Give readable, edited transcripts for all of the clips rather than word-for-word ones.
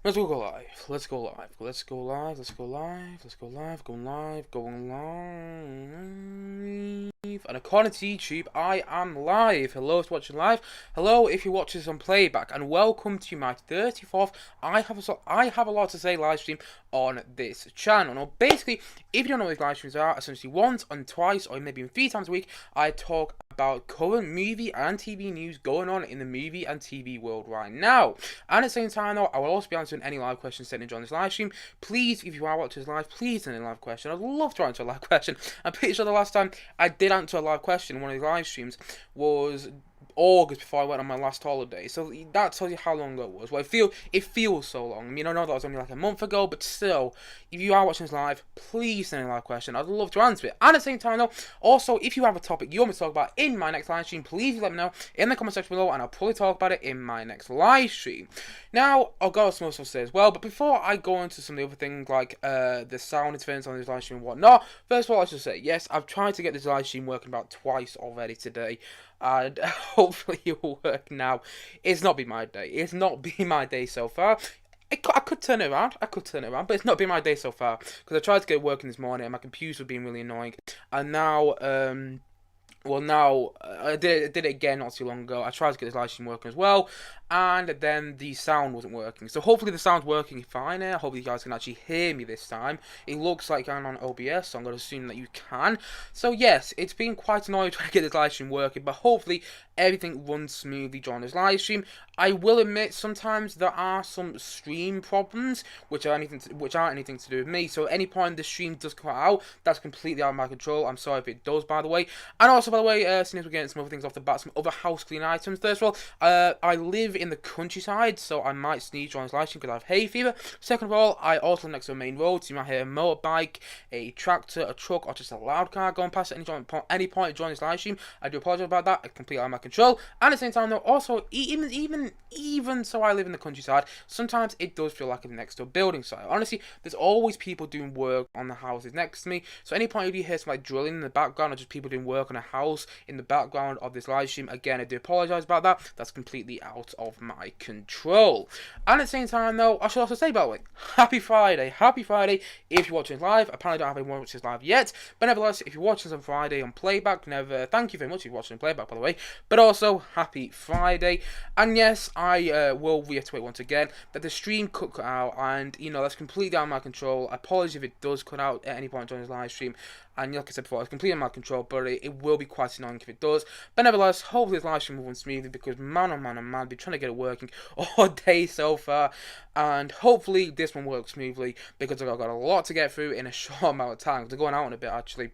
Let's go live. Let's go live. Let's go live. Let's go live. Let's go live. Going live. Going live. And according to YouTube, I am live. Hello if you're watching live. Hello if you're watching this on playback. And welcome to my 34th I have a lot to say live stream on this channel. Now, basically, if you don't know what these live streams are, essentially once and twice, or maybe even 3 times a week, I talk about current movie and TV news going on in the movie and TV world right now. And at the same time, though, I will also be answering any live questions sent in during this live stream. Please, if you are watching this live, please send in a live question. I'd love to answer a live question. I'm pretty sure the last time I did answer a live question in one of these live streams was August, before I went on my last holiday. So that tells you how long ago it was. Well, it feels so long. I mean, I know that was only like a month ago, but still, if you are watching this live, please send in a live question. I'd love to answer it. And at the same time, though, also, if you have a topic you want me to talk about in my next live stream, please let me know in the comment section below, and I'll probably talk about it in my next live stream. Now, I'll go some stuff to say as well, but before I go into some of the other things like the sound interference on this live stream and whatnot, first of all, I should say, yes, I've tried to get this live stream working about twice already today, and hopefully it will work now. It's not been my day. It's not been my day so far. I could turn it around. But it's not been my day so far, because I tried to get it working this morning and my computer was being really annoying. And now, I did it again not too long ago. I tried to get this live stream working as well, and then the sound wasn't working. So hopefully the sound's working fine here. Hopefully you guys can actually hear me this time. It looks like I'm on OBS, so I'm going to assume that you can. So yes, it's been quite annoying trying to get this live stream working, but hopefully everything runs smoothly during this live stream. I will admit sometimes there are some stream problems which aren't anything to do with me. So at any point the stream does cut out, that's completely out of my control. I'm sorry if it does, by the way. And also, by the way, since we're getting some other things off the bat, some other house clean items. First of all, I live in the countryside, so I might sneeze during this live stream because I have hay fever. Second of all, I also live next to a main road, so you might hear a motorbike, a tractor, a truck, or just a loud car going past at any point during this live stream. I do apologize about that. It's completely out of my control. And at the same time, though, also, even so I live in the countryside, sometimes it does feel like I'm next to a building site. Honestly, there's always people doing work on the houses next to me, so any point if you hear some like drilling in the background or just people doing work on a house in the background of this live stream, again, I do apologise about that. That's completely out of my control. And at the same time, though, I should also say, by the way, happy Friday if you're watching live. Apparently I don't have anyone watching this live yet, but nevertheless, if you're watching this on Friday on playback, thank you very much if you're watching playback, by the way, but also happy Friday. And yes, I will reiterate once again that the stream could cut out, and you know, that's completely out of my control. I apologize if it does cut out at any point during this live stream, and like I said before, it's completely out of my control, but it will be quite annoying if it does. But nevertheless, hopefully this live stream will run smoothly, because man oh man oh man, I've been trying to get it working all day so far, and hopefully this one works smoothly, because I've got a lot to get through in a short amount of time. They're going out in a bit actually,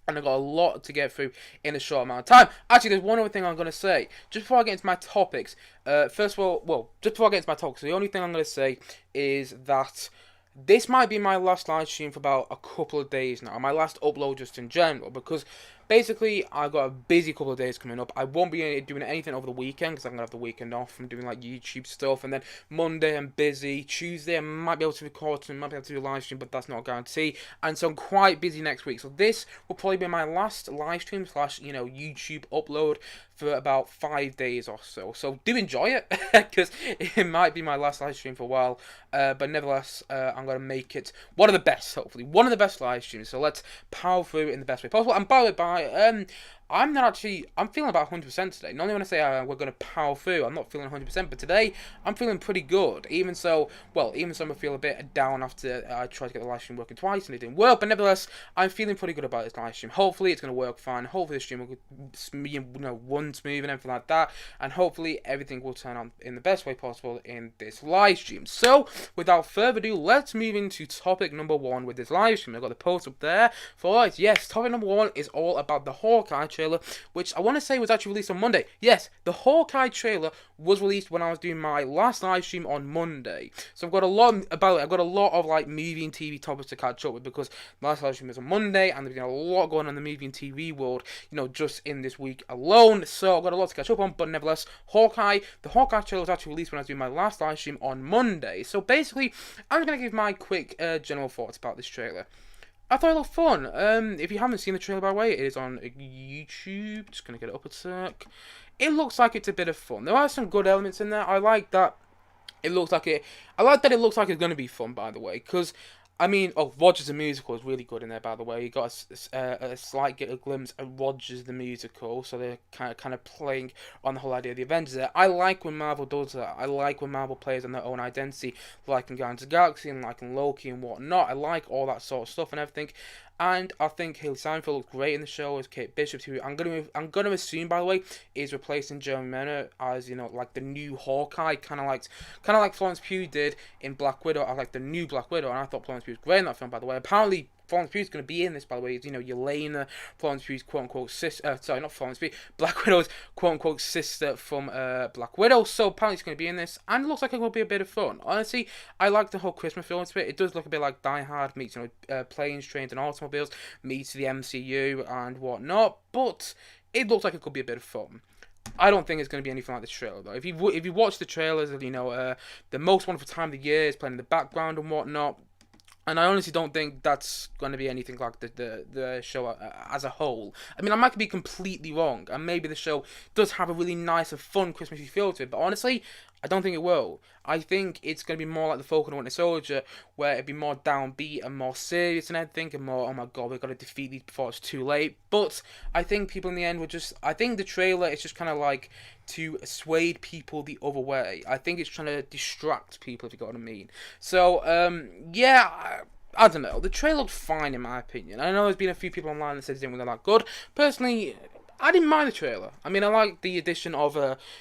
and I've got a lot to get through in a short amount of time. Actually, there's one other thing I'm going to say. Just before I get into my topics, first of all, just before I get into my topics, the only thing I'm going to say is that this might be my last live stream for about a couple of days now. My last upload just in general, because basically I've got a busy couple of days coming up. I won't be doing anything over the weekend because I'm going to have the weekend off from doing like YouTube stuff. And then Monday I'm busy. Tuesday I might be able to record and might be able to do a live stream, but that's not a guarantee. And so I'm quite busy next week. So this will probably be my last live stream / YouTube upload for about 5 days or so. So do enjoy it, because it might be my last live stream for a while. But nevertheless, I'm going to make it one of the best, hopefully. One of the best live streams. So let's power through in the best way possible. And by the way, I'm feeling about 100% today. Normally when I say we're going to power through, I'm not feeling 100%, but today I'm feeling pretty good. Even so I feel a bit down after I tried to get the live stream working twice and it didn't work, but nevertheless, I'm feeling pretty good about this live stream. Hopefully it's going to work fine. Hopefully the stream will run smooth and everything like that, and hopefully everything will turn on in the best way possible in this live stream. So, without further ado, let's move into topic number 1 with this live stream. I've got the post up there for it. Yes, topic number 1 is all about the Hawkeye trailer, which I want to say was actually released on Monday. Yes, the Hawkeye trailer was released when I was doing my last live stream on Monday. So I've got a lot of like movie and TV topics to catch up with, because my last live stream was on Monday, and there's been a lot going on in the movie and TV world, just in this week alone. So I've got a lot to catch up on, but nevertheless, the Hawkeye trailer was actually released when I was doing my last live stream on Monday. So basically, I'm going to give my quick general thoughts about this trailer. I thought it looked fun. If you haven't seen the trailer, by the way, it is on YouTube. Just going to get it up a sec. It looks like it's a bit of fun. There are some good elements in there. I like that It looks like it. I like that it looks like it's going to be fun, by the way, because I mean, oh, Rogers the Musical is really good in there, by the way. You got a slight get a glimpse of Rogers the Musical, so they're kind of playing on the whole idea of the Avengers there. I like when Marvel does that. I like when Marvel plays on their own identity, like in Guardians of the Galaxy and like in Loki and whatnot. I like all that sort of stuff and everything. And I think Haley Steinfeld looks great in the show as Kate Bishop, who I'm gonna assume, by the way, is replacing Jeremy Renner as, you know, like the new Hawkeye, kind of like Florence Pugh did in Black Widow. I like the new Black Widow, and I thought Florence Pugh was great in that film, by the way. Apparently, Florence Pugh's going to be in this, by the way. It's, you know, Yelena, Florence Pugh's quote-unquote sister, sorry, not Florence Pugh, Black Widow's quote-unquote sister from Black Widow. So apparently it's going to be in this, and it looks like it will be a bit of fun. Honestly, I like the whole Christmas film bit. It does look a bit like Die Hard meets, you know, planes, trains, and automobiles meets the MCU and whatnot, but it looks like it could be a bit of fun. I don't think it's going to be anything like this trailer, though. If you watch the trailers, you know, the most wonderful time of the year is playing in the background and whatnot. And I honestly don't think that's going to be anything like the show as a whole. I mean, I might be completely wrong, and maybe the show does have a really nice and fun Christmassy feel to it, but honestly, I don't think it will. I think it's going to be more like the Falcon and Winter Soldier, where it'd be more downbeat and more serious and everything, and more, oh my god, we've got to defeat these before it's too late. But I think people in the end I think the trailer is just kind of like to sway people the other way. I think it's trying to distract people, if you got what I mean. So, yeah, I don't know. The trailer looked fine, in my opinion. I know there's been a few people online that said it didn't look that good. Personally, I didn't mind the trailer. I mean, I like the addition of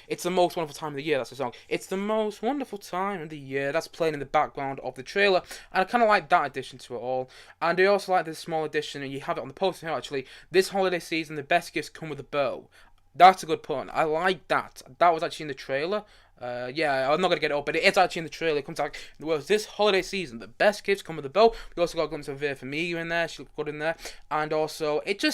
It's the Most Wonderful Time of the Year, that's the song. It's the most wonderful time of the year. That's playing in the background of the trailer. And I kind of like that addition to it all. And I also like this small addition, and you have it on the poster here, actually. This holiday season, the best gifts come with a bow. That's a good pun. I like that. That was actually in the trailer. Yeah, I'm not going to get it up, but it is actually in the trailer. It comes out in the words, this holiday season, the best gifts come with a bow. We also got a glimpse of Vera Farmiga in there. She looked good in there. And also, it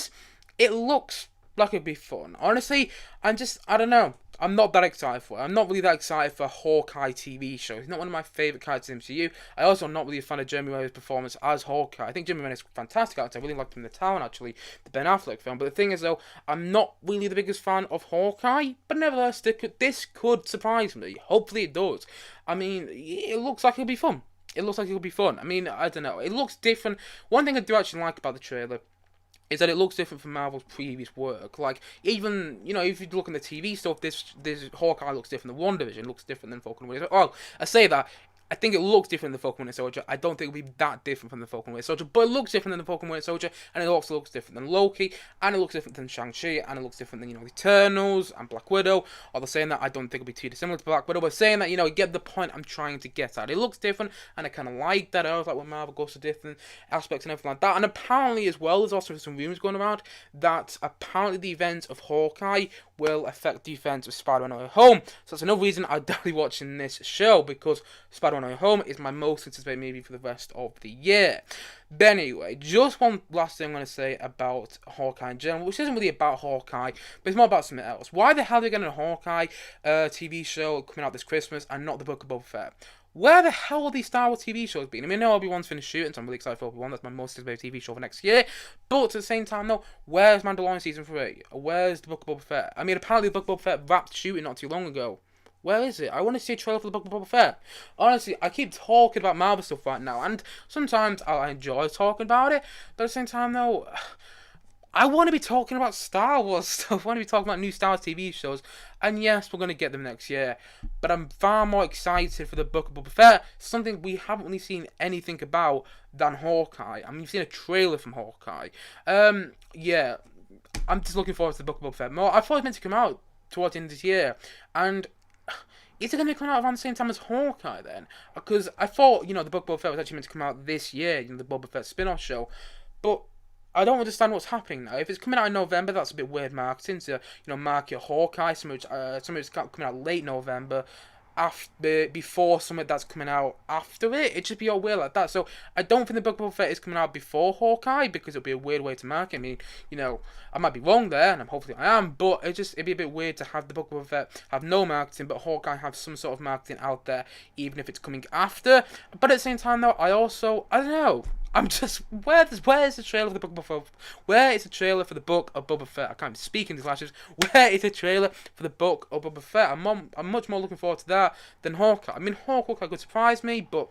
looks like it'd be fun. Honestly, I don't know. I'm not that excited for it. I'm not really that excited for Hawkeye TV show. He's not one of my favourite characters in the MCU. I also am not really a fan of Jeremy Renner's performance as Hawkeye. I think Jeremy Renner's a fantastic actor. I really liked him in The Town, actually, the Ben Affleck film. But the thing is, though, I'm not really the biggest fan of Hawkeye. But nevertheless, this could surprise me. Hopefully it does. I mean, it looks like it'll be fun. It looks like it'll be fun. I mean, I don't know. It looks different. One thing I do actually like about the trailer is that it looks different from Marvel's previous work. Like, even, you know, if you look at the TV stuff, this Hawkeye looks different than WandaVision, looks different than Falcon and Winter Soldier. Oh, I say that, I think it looks different than the Falcon and Winter Soldier. I don't think it'll be that different from the Falcon and Winter Soldier, but it looks different than the Falcon and Winter Soldier, and it also looks different than Loki, and it looks different than Shang-Chi, and it looks different than, you know, the Eternals and Black Widow. Although saying that, I don't think it'll be too dissimilar to Black Widow, but saying that, you know, you get the point I'm trying to get at. It looks different, and I kind of like that. I always like when Marvel goes to different aspects and everything like that. And apparently, as well, there's also some rumors going around that apparently the events of Hawkeye will affect the events of Spider-Man No Way Home. So that's another reason I'm definitely watching this show, because Spider-Man No Way Home is my most anticipated movie for the rest of the year. But anyway, just one last thing I'm going to say about Hawkeye in general, which isn't really about Hawkeye, but it's more about something else. Why the hell are they getting a Hawkeye TV show coming out this Christmas and not the Book of Boba Fett? Where the hell are these Star Wars TV shows been? I mean, I know Obi-Wan's finished shooting, so I'm really excited for Obi-Wan. That's my most anticipated TV show for next year. But at the same time, though, where's Mandalorian Season 3? Where's the Book of Boba Fett? I mean, apparently the Book of Boba Fett wrapped shooting not too long ago. Where is it? I want to see a trailer for the Book of Boba Fett. Honestly, I keep talking about Marvel stuff right now, and sometimes I enjoy talking about it, but at the same time, though, I want to be talking about Star Wars stuff. I want to be talking about new Star Wars TV shows. And yes, we're going to get them next year. But I'm far more excited for the Book of Boba Fett. Something we haven't really seen anything about than Hawkeye. I mean, we've seen a trailer from Hawkeye. Yeah, I'm just looking forward to the Book of Boba Fett more. I thought it was meant to come out towards the end of this year. And is it going to come out around the same time as Hawkeye then? Because I thought, you know, the Book of Boba Fett was actually meant to come out this year, you know, the Boba Fett spin-off show. But I don't understand what's happening now. If it's coming out in November, that's a bit weird marketing to, you know, mark your Hawkeye. Some of it's coming out late November, before something that's coming out after it. It should be all weird like that. So I don't think the Book of Boba Fett is coming out before Hawkeye, because it'll be a weird way to market. I mean, you know, I might be wrong there, and hopefully I am, but it'd be a bit weird to have the Book of Boba Fett have no marketing, but Hawkeye have some sort of marketing out there, even if it's coming after. But at the same time, though, I don't know. I'm just where's the trailer for the book of Boba Fett? Where is the trailer for the book of Boba Fett? I can't even speak in these lashes. Where is the trailer for the book of Boba Fett? I'm much more looking forward to that than Hawkeye. I mean, Hawkeye could surprise me, but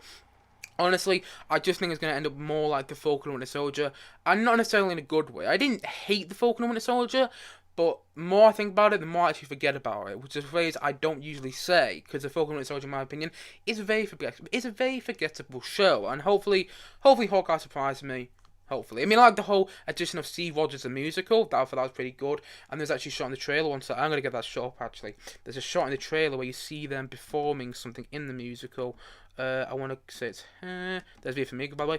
honestly, I just think it's going to end up more like the Falcon and Winter Soldier, and not necessarily in a good way. I didn't hate the Falcon and Winter Soldier, but the more I think about it, the more I actually forget about it, which is a phrase I don't usually say, because the Falcon and Winter Soldier, in my opinion, is a very forgettable show, and hopefully Hawkeye surprises me. Hopefully. I mean, I like the whole addition of Steve Rogers, the musical. I thought that was pretty good. And there's actually a shot in the trailer. I'm going to get that shot up, actually. There's a shot in the trailer where you see them performing something in the musical. I want to say it's... there's V for me, by the way.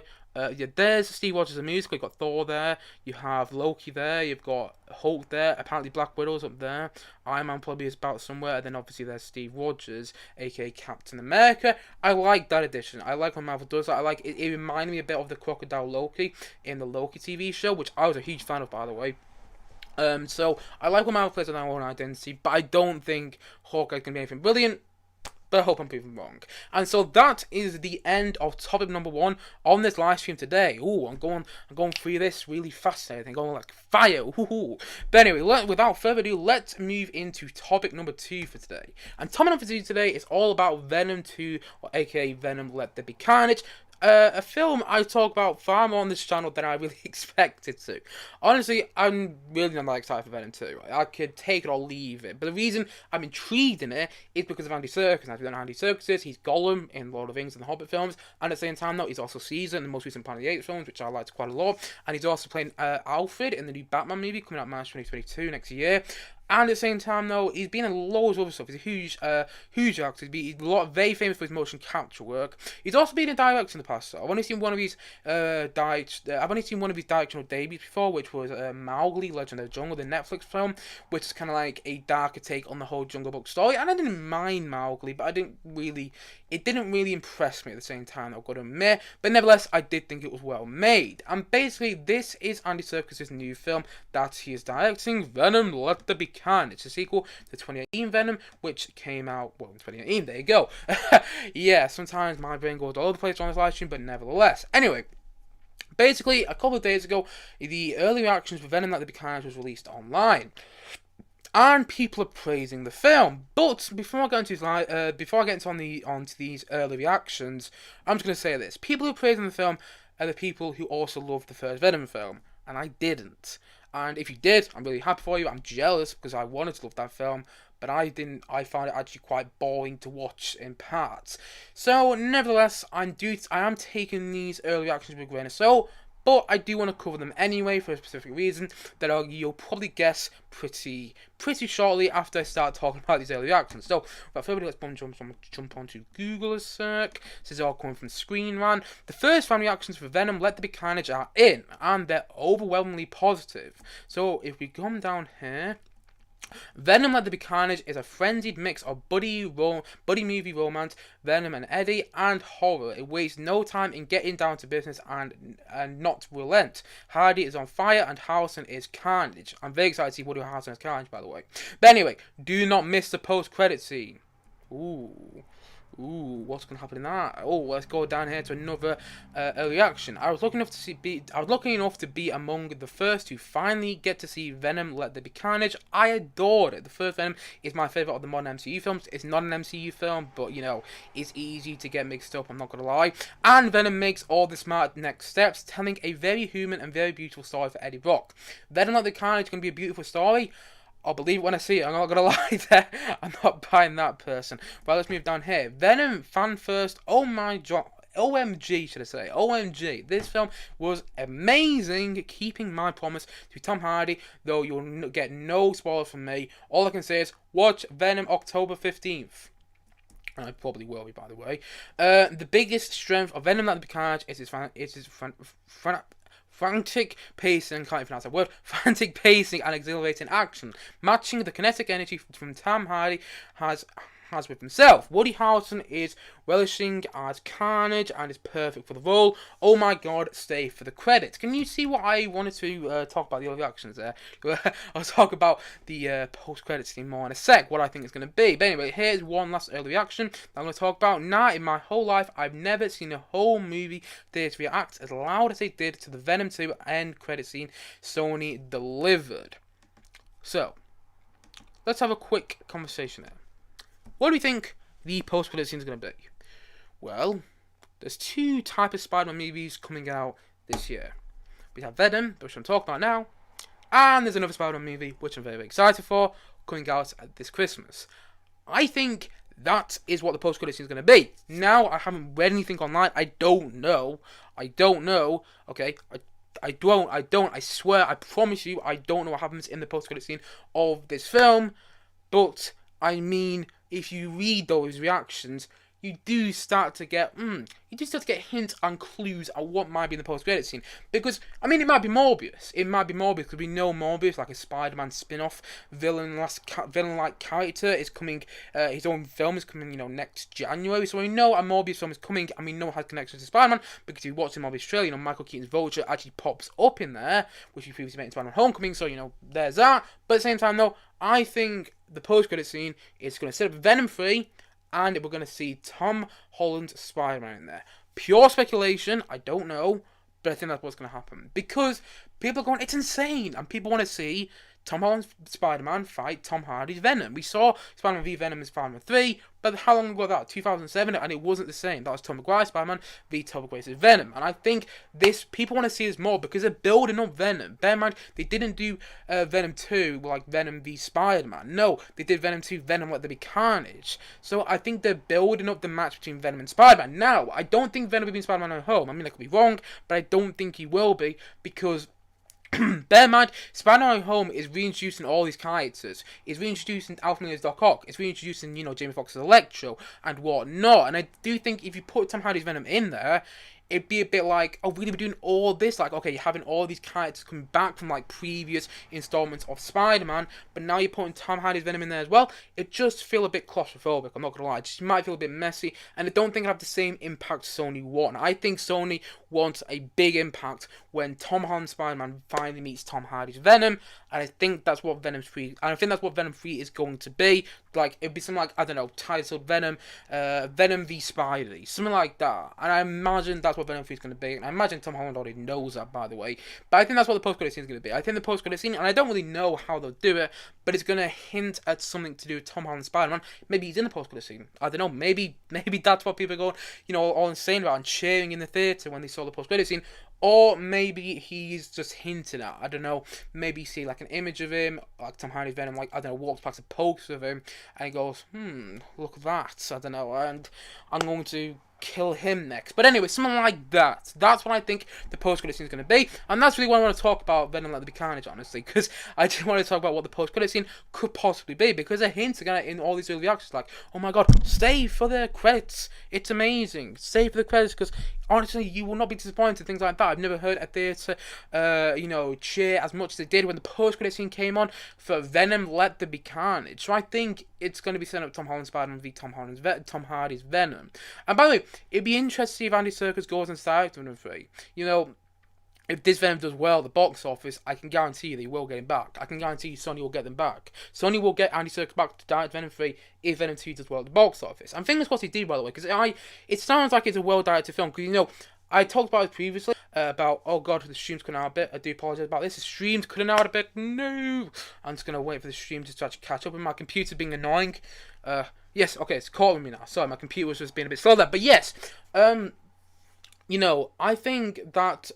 Yeah, there's Steve Rogers, the musical. You've got Thor there. You have Loki there. You've got Hulk there. Apparently Black Widow's up there. Iron Man probably is about somewhere. And then obviously there's Steve Rogers, a.k.a. Captain America. I like that addition. I like when Marvel does that. I like it. It reminded me a bit of the Crocodile Loki in the Loki TV show, which I was a huge fan of, by the way. So I like when Marvel plays with their own identity, but I don't think Hawkeye can be anything brilliant. But I hope I'm proven wrong. And so that is the end of topic number 1 on this live stream today. Ooh, I'm going through this really fast. I'm going like fire. Ooh. But anyway, without further ado, let's move into topic number 2 for today. And topic number 2 today is all about Venom 2, or aka Venom Let There Be Carnage. A film I talk about far more on this channel than I really expected to. Honestly, I'm really not that excited for Venom 2. I could take it or leave it. But the reason I'm intrigued in it is because of Andy Serkis. And if you don't know who Andy Serkis is, he's Gollum in Lord of the Rings and the Hobbit films. And at the same time, though, he's also Caesar in the most recent Planet of the Apes films, which I liked quite a lot. And he's also playing Alfred in the new Batman movie coming out March 2022 next year. And at the same time, though, he's been in loads of other stuff. He's a huge actor. He's very famous for his motion capture work. He's also been in directing in the past. So I've only seen one of his directional debuts before, which was Mowgli: Legend of the Jungle, the Netflix film, which is kind of like a darker take on the whole Jungle Book story. And I didn't mind Mowgli, but it didn't really impress me at the same time, I've got to admit. But nevertheless, I did think it was well made. And basically, this is Andy Serkis' new film that he is directing, Venom Let There Be Carnage. It's a sequel to 2018 Venom, which came out, well, in 2018, there you go. Yeah, sometimes my brain goes all over the place on this live stream, but nevertheless. Anyway, basically, a couple of days ago, the early reactions for Venom Let There Be Carnage was released online. And people are praising the film. But before I get onto these early reactions, I'm just going to say this. People who are praising the film are the people who also loved the first Venom film. And I didn't. And if you did, I'm really happy for you. I'm jealous because I wanted to love that film. But I didn't. I found it actually quite boring to watch in parts. So, nevertheless, I am taking these early reactions with a grain of salt. But I do want to cover them anyway for a specific reason that you'll probably guess pretty shortly after I start talking about these early reactions. So, without further ado, let's jump onto Google a sec. This is all coming from Screen Rant. The first fan reactions for Venom Let There Be Carnage are in, and they're overwhelmingly positive. So, if we come down here, Venom Let There Be Carnage is a frenzied mix of buddy movie romance, Venom and Eddie, and horror. It wastes no time in getting down to business and not relent. Hardy is on fire and Harrelson is Carnage. I'm very excited to see Woody Harrelson as Carnage, by the way. But anyway, do not miss the post-credit scene. Ooh, what's going to happen in that? Oh, let's go down here to another reaction. I was lucky enough to be among the first to finally get to see Venom Let There Be Carnage. I adored it. The first Venom is my favourite of the modern MCU films. It's not an MCU film, but, you know, it's easy to get mixed up, I'm not going to lie. And Venom makes all the smart next steps, telling a very human and very beautiful story for Eddie Brock. Venom Let There Be Carnage is going to be a beautiful story. I'll believe it when I see it. I'm not going to lie there. I'm not buying that person. Well, let's move down here. Venom fan first. Oh my god. OMG, should I say. OMG. This film was amazing, keeping my promise to Tom Hardy, though you'll get no spoiler from me. All I can say is, watch Venom October 15th. And I probably will be, by the way. The biggest strength of Venom Let There Be Carnage is his frantic pacing, can't even pronounce that word, frantic pacing and exhilarating action. Matching the kinetic energy from Tom Hardy has has with himself. Woody Harrelson is relishing as Carnage and is perfect for the role. Oh my god, stay for the credits. Can you see what I wanted to talk about the early reactions there? I'll talk about the post-credits scene more in a sec, what I think it's going to be. But anyway, here's one last early reaction that I'm going to talk about. Now, in my whole life, I've never seen a whole movie theatre react as loud as they did to the Venom 2 end credit scene Sony delivered. So, let's have a quick conversation there. What do you think the post-credit scene is going to be? Well, there's two types of Spider-Man movies coming out this year. We have Venom, which I'm talking about now, and there's another Spider-Man movie, which I'm very excited for, coming out this Christmas. I think that is what the post-credit scene is going to be. Now, I haven't read anything online. I don't know. Okay, I swear, I promise you, I don't know what happens in the post-credit scene of this film. But, I mean, if you read those reactions, you do start to get hints and clues at what might be in the post-credit scene. Because, I mean, it might be Morbius. Because we know Morbius, like a Spider-Man spin-off, villain-like character, is coming, his own film is coming, next January. So we know a Morbius film is coming, and we know it has connections to Spider-Man, because if you watch the Morbius trailer, Michael Keaton's Vulture actually pops up in there, which we previously met in SpiderMan Homecoming, so, there's that. But at the same time, though, I think the post-credit scene is going to set up Venom 3, and we're going to see Tom Holland's Spider-Man in there. Pure speculation, I don't know, but I think that's what's going to happen. Because people are going, it's insane, and people want to see Tom Holland's Spider-Man fight Tom Hardy's Venom. We saw Spider-Man v Venom in Spider-Man 3, but how long ago was that? 2007, and it wasn't the same. That was Tom Maguire's Spider-Man v Tom Maguire's Venom. And I think people want to see this more because they're building up Venom. Bear in mind, they didn't do Venom 2 like Venom v Spider-Man. No, they did Venom 2, Venom Let There Be Carnage. So I think they're building up the match between Venom and Spider-Man. Now, I don't think Venom will be in Spider-Man No Home. I mean, I could be wrong, but I don't think he will be because bear in mind, Spider-Man Home is reintroducing all these characters. It's reintroducing Alfred Molina's Doc Ock. It's reintroducing, Jamie Foxx's Electro and whatnot. And I do think if you put Tom Hardy's Venom in there, it'd be a bit like, oh, we're going to be doing all this? Like, okay, you're having all these characters coming back from, like, previous installments of Spider-Man, but now you're putting Tom Hardy's Venom in there as well. It just feel a bit claustrophobic, I'm not going to lie. It just might feel a bit messy, and I don't think it'll have the same impact Sony want. I think Sony wants a big impact when Tom Holland's Spider-Man finally meets Tom Hardy's Venom, and I think that's what Venom 3 is going to be. Like, it'd be something like, I don't know, titled Venom, Venom v Spidey, something like that. And I imagine that's what Venom 3 is going to be. And I imagine Tom Holland already knows that, by the way. But I think that's what the post-credit scene is going to be. I think the post-credit scene, and I don't really know how they'll do it, but it's going to hint at something to do with Tom Holland's Spider-Man. Maybe he's in the post-credit scene. I don't know. Maybe that's what people are going, all insane about and cheering in the theatre when they saw the post-credit scene. Or maybe he's just hinting at, I don't know, maybe you see like an image of him, like Tom Hardy's Venom, like, I don't know, walks past a poster of him, and he goes, look at that, I don't know, and I'm going to kill him next. But anyway, something like that. That's what I think the post-credit scene is going to be, and that's really what I want to talk about Venom Let There Be Carnage, honestly, because I just want to talk about what the post-credit scene could possibly be, because a hint again in all these early reactions, like, oh my god, stay for the credits, it's amazing, stay for the credits, because honestly, you will not be disappointed, things like that. I've never heard a theatre, cheer as much as they did when the post-credit scene came on for Venom Let There Be Carnage. So I think it's going to be setting up Tom Holland's Spider-Man v Tom Hardy's Venom. And by the way, it'd be interesting to see if Andy Serkis goes and starts Venom 3. If this Venom does well at the box office, I can guarantee you they will get him back. I can guarantee you Sony will get them back. Sony will get Andy Serkis back to direct Venom 3 if Venom 2 does well at the box office. And fingers crossed he did, by the way, because it sounds like it's a well-directed film. Because, I talked about it previously, about, oh god, the stream's cutting out a bit. I do apologise about this. The stream's cutting out a bit. No! I'm just going to wait for the stream to actually catch up with my computer being annoying. Yes, okay, it's caught with me now. Sorry, my computer was just being a bit slow there. But yes, I think that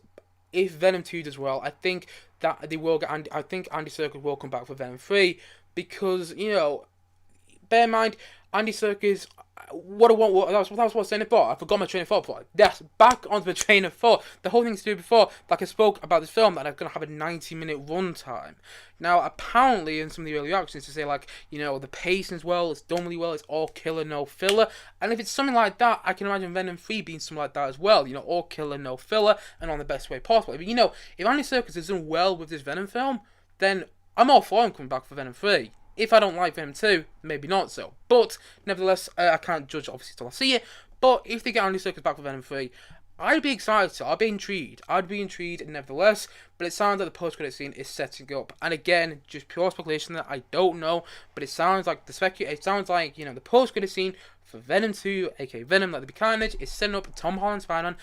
if Venom 2 does well, I think that they will get I think Andy Serkis will come back for Venom 3 because, bear in mind, Andy Serkis, that was what I was saying before. I forgot my train of thought before. Yes, back onto the train of thought. The whole thing to do before, like I spoke about this film, that I'm going to have a 90-minute runtime. Now, apparently, in some of the early reactions, to say, like, the pacing as well, it's done really well, it's all killer, no filler. And if it's something like that, I can imagine Venom 3 being something like that as well. All killer, no filler, and on the best way possible. But, if Andy Serkis has done well with this Venom film, then I'm all for him coming back for Venom 3. If I don't like Venom 2, maybe not so. But, nevertheless, I can't judge, obviously, till I see it. But, if they get Andy Serkis back for Venom 3, I'd be excited. I'd be intrigued. Nevertheless. But it sounds like the post-credit scene is setting up. And again, just pure speculation that I don't know. But it sounds like the post-credit scene for Venom 2, aka Venom, like the Carnage, is setting up Tom Holland's Spider-Man,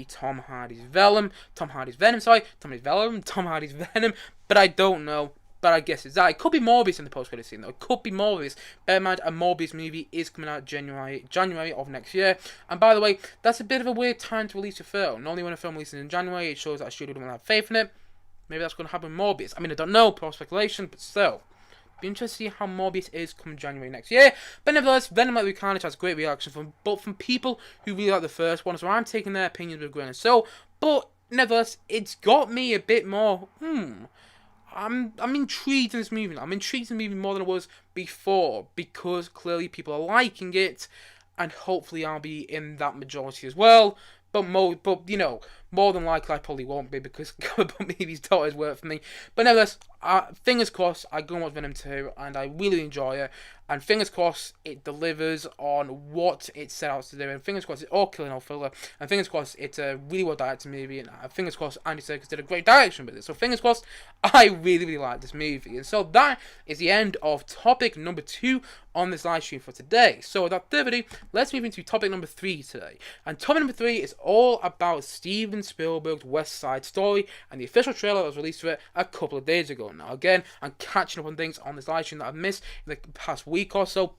Tom Hardy's Venom. Tom Hardy's Venom. But I don't know. But I guess it's that. It could be Morbius in the post-credit scene, though. It could be Morbius. Bear in mind, a Morbius movie is coming out January of next year. And by the way, that's a bit of a weird time to release a film. Normally when a film releases in January, it shows that a studio doesn't have faith in it. Maybe that's going to happen with Morbius. I mean, I don't know, pure speculation, but still. Be interested to see how Morbius is come January next year. But nevertheless, Venom like the Carnage has great reaction from people who really like the first one. So I'm taking their opinions with a grain of salt. But nevertheless, it's got me a bit more, I'm intrigued in this movie. I'm intrigued in the movie more than I was before because clearly people are liking it, and hopefully I'll be in that majority as well. But more than likely I probably won't be because comic book movies don't always work for me. But nevertheless, fingers crossed I go and watch Venom 2 and I really enjoy it. And fingers crossed it delivers on what it set out to do. And fingers crossed it's all killing, all filler. And fingers crossed it's a really well directed movie. And fingers crossed Andy Serkis did a great direction with it. So fingers crossed I really, really like this movie. And so that is the end of topic number 2 on this live stream for today. So without further ado, let's move into topic number 3 today. And topic number 3 is all about Steven Spielberg's West Side Story and the official trailer that was released for it a couple of days ago. Now again, I'm catching up on things on this live stream that I've missed in the past week or so,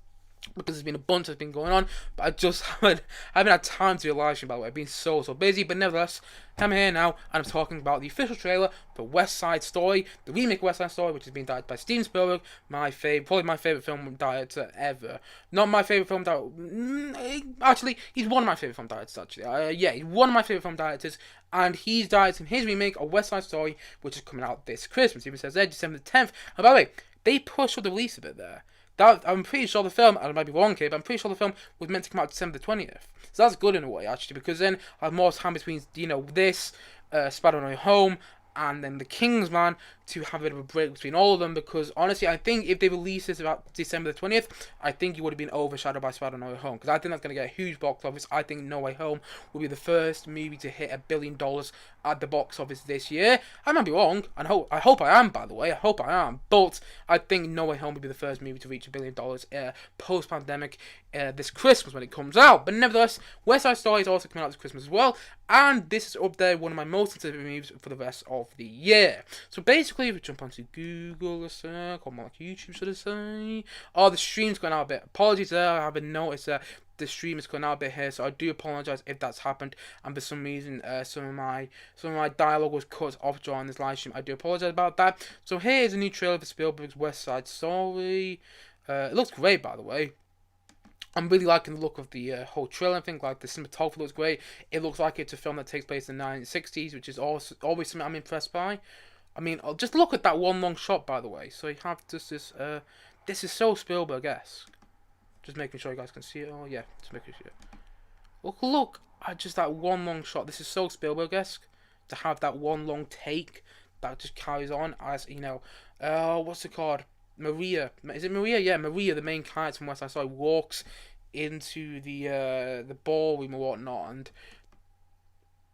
because there's been a bunch that's been going on, but I just haven't had time to do a live stream, by the way. I've been so busy, but nevertheless, I'm here now, and I'm talking about the official trailer for West Side Story, the remake of West Side Story, which has been directed by Steven Spielberg, probably my favourite film director ever. Not my favourite film director, actually, he's one of my favourite film directors, actually. He's one of my favourite film directors, and he's directing his remake of West Side Story, which is coming out this Christmas. It even says there, December the 10th. And by the way, they pushed up the release a bit there. I'm pretty sure the film, I might be wrong here, but I'm pretty sure the film was meant to come out December the 20th. So that's good in a way, actually, because then I have more time between, this, Spider-Man Home, and then The Kingsman to have a bit of a break between all of them, because honestly I think if they released this about December the 20th, I think it would have been overshadowed by Spider-Man Home, because I think that's going to get a huge box office. I think No Way Home will be the first movie to hit $1 billion at the box office this year. I might be wrong, and I hope I am, by the way, but I think No Way Home will be the first movie to reach $1 billion post-pandemic this Christmas when it comes out. But nevertheless, West Side Story is also coming out this Christmas as well, and this is up there one of my most anticipated movies for the rest of the year. So basically, if we jump onto Google, or more like YouTube, should I say? Oh, the stream's going out a bit. Apologies there, I haven't noticed the stream is going out a bit here, so I do apologise if that's happened, and for some reason some of my dialogue was cut off during this live stream. I do apologise about that. So here is a new trailer for Spielberg's West Side Story. It looks great, by the way. I'm really liking the look of the whole trailer and things. Like the cinematography looks great. It looks like it's a film that takes place in the 1960s, which is always something I'm impressed by. I mean, just look at that one long shot, by the way. So you have just this. This is so Spielberg-esque. Just making sure you guys can see it. Oh yeah, just making sure. Look at just that one long shot. This is so Spielberg-esque to have that one long take that just carries on as what's it called? Maria, is it Maria? Yeah, Maria, the main character from West Side Story, walks into the ballroom or whatnot, and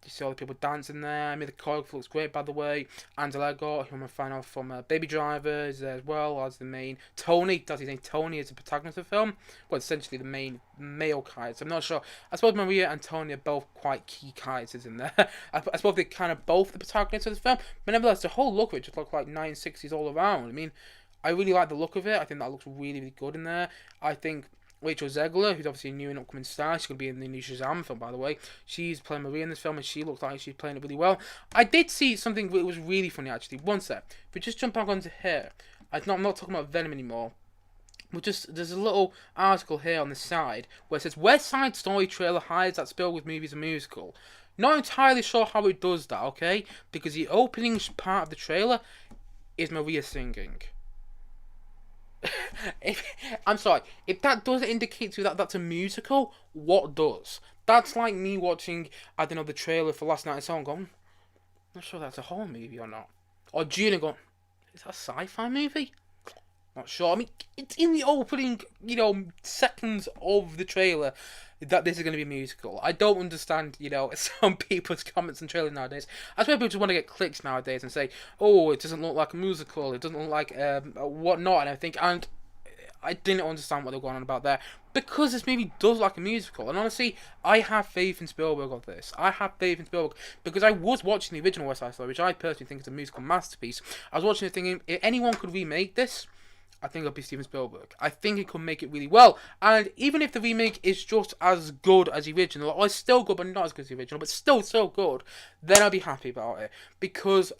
you see all the people dancing there. I mean, the choreography looks great, by the way. Angela Elgort, who I'm a fan of from Baby Driver, is there as well as the main Tony. That's his name. Tony is the protagonist of the film. Well, essentially the main male character. I'm not sure. I suppose Maria and Tony are both quite key characters in there. I suppose they're kind of both the protagonists of the film. But nevertheless, the whole look of it just looks like 1960s all around. I mean, I really like the look of it. I think that looks really, really good in there. I think Rachel Zegler, who's obviously a new and upcoming star, she's going to be in the new Shazam film, by the way. She's playing Maria in this film, and she looks like she's playing it really well. I did see something that was really funny, actually. One sec. If we just jump back onto here, I'm not talking about Venom anymore. There's a little article here on the side where it says, West Side Story trailer hides that Spielberg movie is a musical. Not entirely sure how it does that, okay? Because the opening part of the trailer is Maria singing. I'm sorry, if that doesn't indicate to you that that's a musical, what does? That's like me watching, I don't know, the trailer for Last Night in Soho and going, I'm not sure that's a horror movie or not. Or Dune and going, is that a sci-fi movie? Not sure. I mean, it's in the opening, seconds of the trailer that this is going to be a musical. I don't understand, some people's comments and trailers nowadays. I swear people just want to get clicks nowadays and say, oh, it doesn't look like a musical, it doesn't look like whatnot and everything. And I didn't understand what they were going on about there, because this movie does like a musical. And honestly, I have faith in Spielberg of this. I have faith in Spielberg because I was watching the original West Side Story, which I personally think is a musical masterpiece. I was watching it thinking, if anyone could remake this, I think it'll be Steven Spielberg. I think he could make it really well. And even if the remake is just as good as the original, or it's still good but not as good as the original, but still so good, then I'll be happy about it. Because,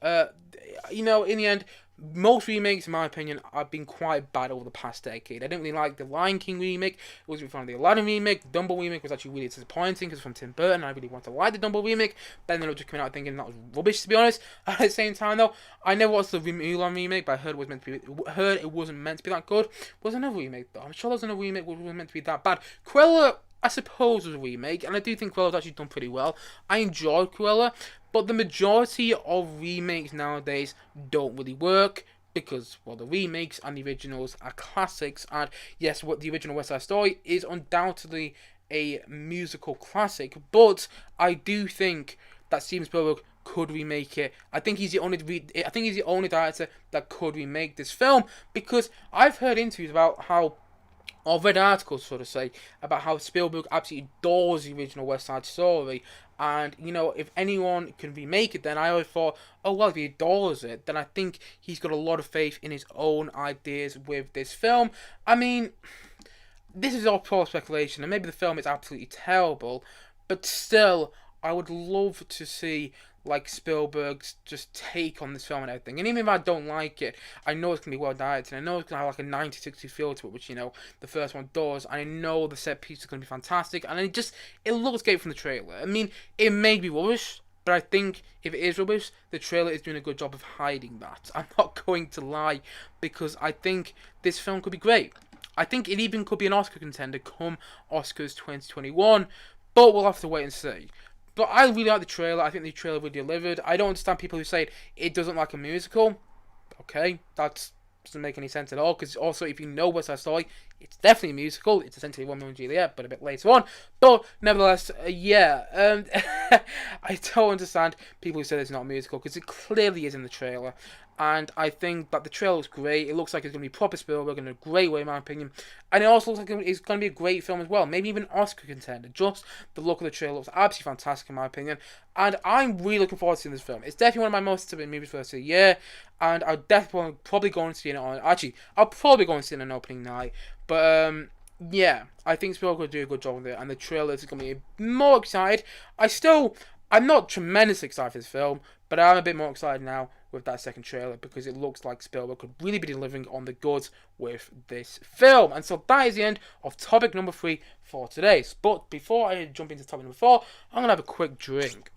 in the end, most remakes, in my opinion, have been quite bad over the past decade. I didn't really like the Lion King remake. It was really fun. The Aladdin remake, the Dumbo remake was actually really disappointing because it's from Tim Burton. I really wanted to like the Dumbo remake, but then I was just coming out thinking that was rubbish, to be honest. At the same time, though, I never watched the Mulan remake, but I heard it wasn't meant to be that good. Was another remake though? I'm sure there was another remake that wasn't meant to be that bad. Cruella, I suppose, was a remake, and I do think Cruella's actually done pretty well. I enjoyed Cruella, but the majority of remakes nowadays don't really work. Because, well, the remakes and the originals are classics, and yes, what the original West Side Story is undoubtedly a musical classic, but I do think that Steven Spielberg could remake it. I think he's the only director that could remake this film, because I've heard interviews about how, or read articles, so to say, about how Spielberg absolutely adores the original West Side Story. And, if anyone can remake it, then I always thought, oh, well, if he adores it, then I think he's got a lot of faith in his own ideas with this film. I mean, this is all pure speculation, and maybe the film is absolutely terrible, but still, I would love to see Spielberg's just take on this film and everything. And even if I don't like it, I know it's going to be well directed. I know it's going to have a 1960 feel to it, which, the first one does. And I know the set piece is going to be fantastic. And it looks great from the trailer. I mean, it may be rubbish, but I think if it is rubbish, the trailer is doing a good job of hiding that. I'm not going to lie, because I think this film could be great. I think it even could be an Oscar contender come Oscars 2021, but we'll have to wait and see. But I really like the trailer. I think the trailer really delivered. I don't understand people who say it doesn't like a musical. Okay, that doesn't make any sense at all. Because also, if you know West Side Story, it's definitely a musical. It's essentially Romeo and Juliet, but a bit later on. But nevertheless, I don't understand people who say it's not a musical, because it clearly is in the trailer. And I think that the trailer looks great. It looks like it's going to be proper Spielberg in a great way, in my opinion. And it also looks like it's going to be a great film as well. Maybe even an Oscar contender. Just the look of the trailer looks absolutely fantastic, in my opinion. And I'm really looking forward to seeing this film. It's definitely one of my most anticipated movies for the year. And I'll definitely probably go and see it on... Actually, I'll probably go and see it on an opening night. But, yeah, I think Spielberg will do a good job with it. And the trailer is going to be more excited. I'm not tremendously excited for this film, but I'm a bit more excited now with that second trailer, because it looks like Spielberg could really be delivering on the goods with this film. And so that is the end of topic number 3 for today. But before I jump into topic number 4, I'm going to have a quick drink.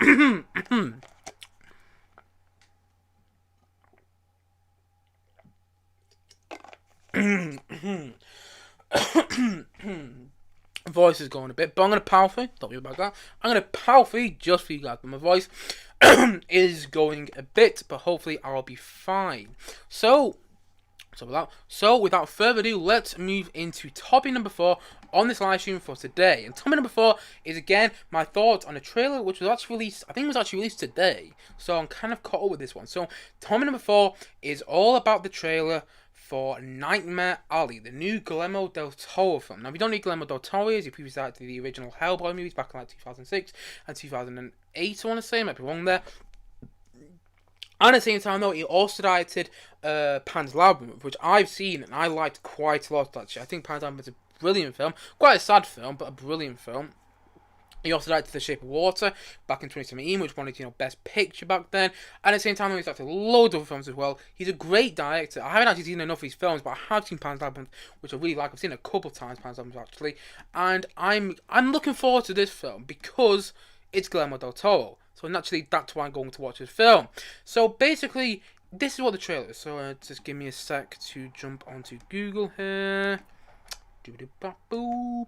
Voice is going a bit, but I'm going to power through. Don't worry about that. I'm going to power through just for you guys, but my voice is going a bit, but hopefully I'll be fine. So without further ado, let's move into topic number 4 on this live stream for today. And topic number 4 is again my thoughts on a trailer which was actually released. I think it was actually released today, so I'm kind of caught up with this one. So topic number 4 is all about the trailer for Nightmare Alley, the new Guillermo del Toro film. Now, if you don't know Guillermo del Toro is, he previously acted the original Hellboy movies back in 2006 and 2008, I want to say. I might be wrong there. And at the same time, though, he also directed Pan's Labyrinth, which I've seen and I liked quite a lot, actually. I think Pan's Labyrinth is a brilliant film. Quite a sad film, but a brilliant film. He also directed The Shape of Water back in 2017, which won Best Picture back then. And at the same time, he's directed loads of other films as well. He's a great director. I haven't actually seen enough of his films, but I have seen Pan's Labyrinth, which I really like. I've seen it a couple of times, Pan's Labyrinth, actually. And I'm looking forward to this film because it's Guillermo del Toro. So naturally, that's why I'm going to watch this film. So basically, this is what the trailer is. So just give me a sec to jump onto Google here.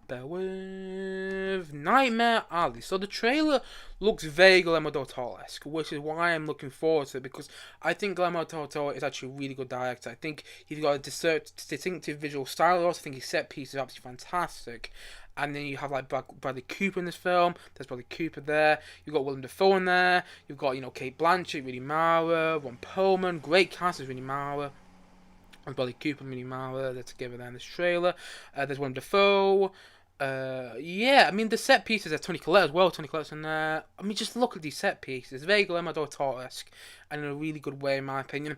Bear with Nightmare Alley. So the trailer looks very Guillermo del Toro-esque, which is why I'm looking forward to it, because I think Guillermo del Toro is actually a really good director. I think he's got a distinctive visual style. I also think his set piece is absolutely fantastic. And then you have like Bradley Cooper in this film. There's Bradley Cooper there. You've got Willem Dafoe in there. You've got, Kate Blanchett, Rooney Mara, Ron Perlman. Great cast as Rooney Mara. And Bradley Cooper and Rooney Mara, they're together there in this trailer. There's Willem Dafoe. Yeah, I mean, the set pieces, there's Toni Collette as well. Toni Collette's in there. I mean, just look at these set pieces. It's very Guillermo del Toro-esque, and in a really good way, in my opinion.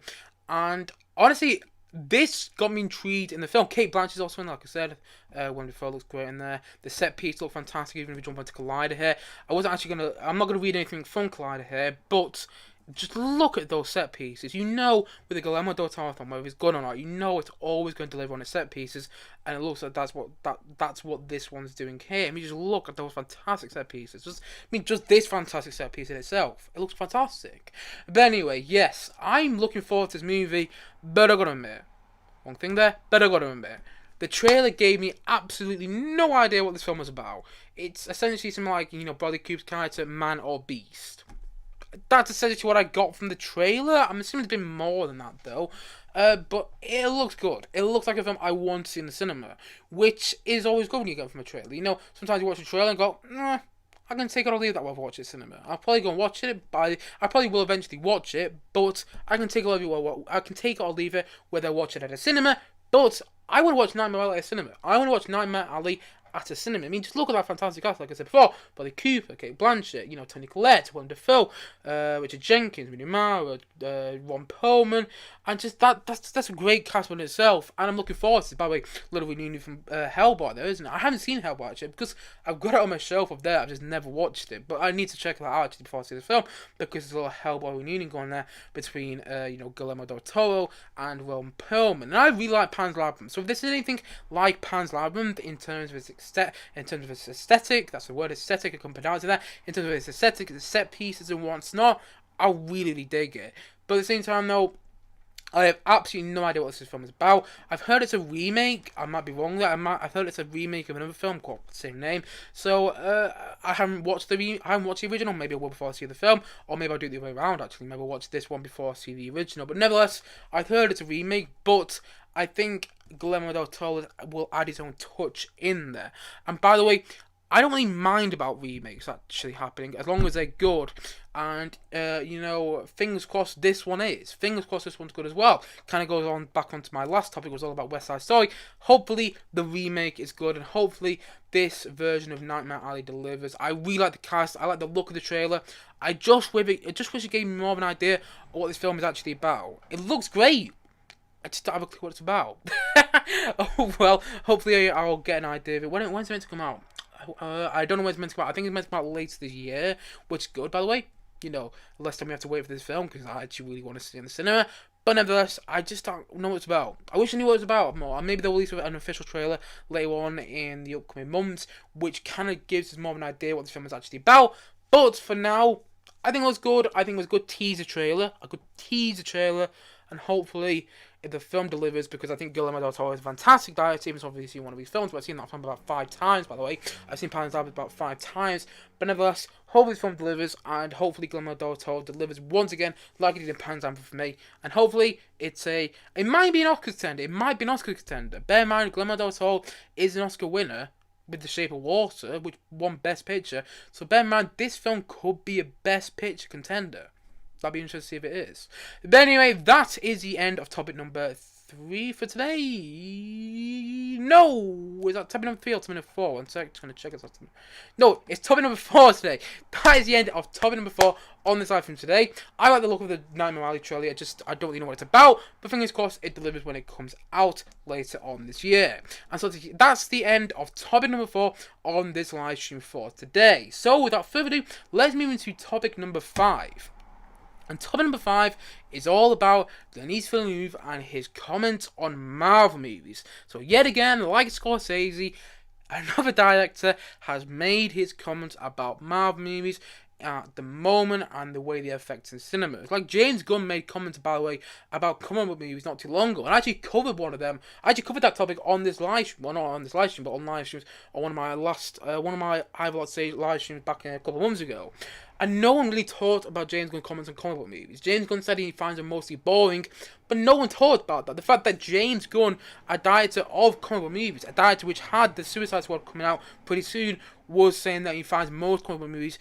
And honestly, this got me intrigued in the film. Kate Blanchett's also in, like I said. Willem Dafoe looks great in there. The set piece looks fantastic, even if we jump onto Collider here. I'm not going to read anything from Collider here, but just look at those set pieces. With a Guillermo del Toro film, whether it's good or not, it's always going to deliver on the set pieces, and it looks like that's what this one's doing here. I mean, just look at those fantastic set pieces. Just this fantastic set piece in itself. It looks fantastic. But anyway, yes, I'm looking forward to this movie, but I gotta admit, one thing there, but I gotta admit, the trailer gave me absolutely no idea what this film was about. It's essentially something like, Bradley Cooper's character, Man or Beast. That's essentially what I got from the trailer. I'm assuming there's been more than that, though. But it looks good. It looks like a film I want to see in the cinema, which is always good when you get from a trailer. Sometimes you watch a trailer and go, I can take it or leave that while I watch it in the cinema. I'll probably go and watch it, but I probably will eventually watch it, but I can take it or leave it, whether I watch it at a cinema, but I want to watch Nightmare Alley at a cinema. I want to watch Nightmare Alley at a cinema. I mean, just look at that fantastic cast, like I said before. Bradley Cooper, Kate Blanchett, Toni Collette, Willem Dafoe, Richard Jenkins, Rooney Mara, Ron Perlman, and just that's a great cast in itself. And I'm looking forward to it. By the way, little reunion from Hellboy there, isn't it? I haven't seen Hellboy actually, because I've got it on my shelf up there. I've just never watched it, but I need to check that out actually before I see the film, because there's a little Hellboy reunion going there between Guillermo del Toro and Ron Perlman. And I really like Pan's Labyrinth. So if this is anything like Pan's Labyrinth in terms of its aesthetic, that's the word, aesthetic, I couldn't pronounce it there, in terms of its aesthetic, the set pieces and what's not, I really dig it. But at the same time though, I have absolutely no idea what this film is about. I've heard it's a remake. I might be wrong there. I've heard it's a remake of another film called the same name. So I haven't watched the original. Maybe I will before I see the film, or maybe I'll do it the other way around. Actually, maybe I'll watch this one before I see the original. But nevertheless, I've heard it's a remake. But I think Guillermo del Toro will add his own touch in there. And by the way, I don't really mind about remakes actually happening as long as they're good. And fingers crossed this one is. Fingers crossed this one's good as well. Kind of goes on back onto my last topic, was all about West Side Story. Hopefully the remake is good, and hopefully this version of Nightmare Alley delivers. I really like the cast. I like the look of the trailer. I just wish it gave me more of an idea of what this film is actually about. It looks great. I just don't have a clue what it's about. Oh well, hopefully I'll get an idea of it. When's it meant to come out? I don't know when it's meant to come out. I think it's meant to come out later this year, which is good, by the way. Less time we have to wait for this film, because I actually really want to see it in the cinema. But nevertheless, I just don't know what it's about. I wish I knew what it was about more. And maybe they'll release an official trailer later on in the upcoming months, which kind of gives us more of an idea what this film is actually about. But for now, I think it was good. I think it was a good teaser trailer. And hopefully if the film delivers, because I think Guillermo del Toro is a fantastic director. Even obviously seen one of his films, but I've seen that film about 5 times, by the way. I've seen Pan's Labyrinth about 5 times. But nevertheless, hopefully this film delivers, and hopefully Guillermo del Toro delivers once again, like he did in Pan's Labyrinth for me. And hopefully it might be an Oscar contender. Bear in mind, Guillermo del Toro is an Oscar winner with The Shape of Water, which won Best Picture. So bear in mind, this film could be a Best Picture contender. I'd be interested to see if it is. But anyway, that is the end of topic number 3 for today. No! Is that topic number 3 or topic number 4? One sec, just going to check it. No, it's topic number 4 today. That is the end of topic number 4 on this live from today. I like the look of the Nightmare Alley trailer. I don't really know what it's about. But fingers crossed it delivers when it comes out later on this year. And so that's the end of topic number 4 on this live stream for today. So without further ado, let's move into topic number 5. And topic number 5 is all about Denis Villeneuve and his comments on Marvel movies. So yet again, like Scorsese, another director has made his comments about Marvel movies at the moment and the way they affect in cinemas. Like James Gunn made comments, by the way, about comic book movies not too long ago, and I actually covered one of them. I actually covered that topic on this live stream, well, not on this live stream, but on live streams on one of my live streams back a couple of months ago. And no one really talked about James Gunn comments on comic book movies. James Gunn said he finds them mostly boring, but no one talked about that. The fact that James Gunn, a director of comic book movies, a director which had the Suicide Squad coming out pretty soon, was saying that he finds most comic book movies,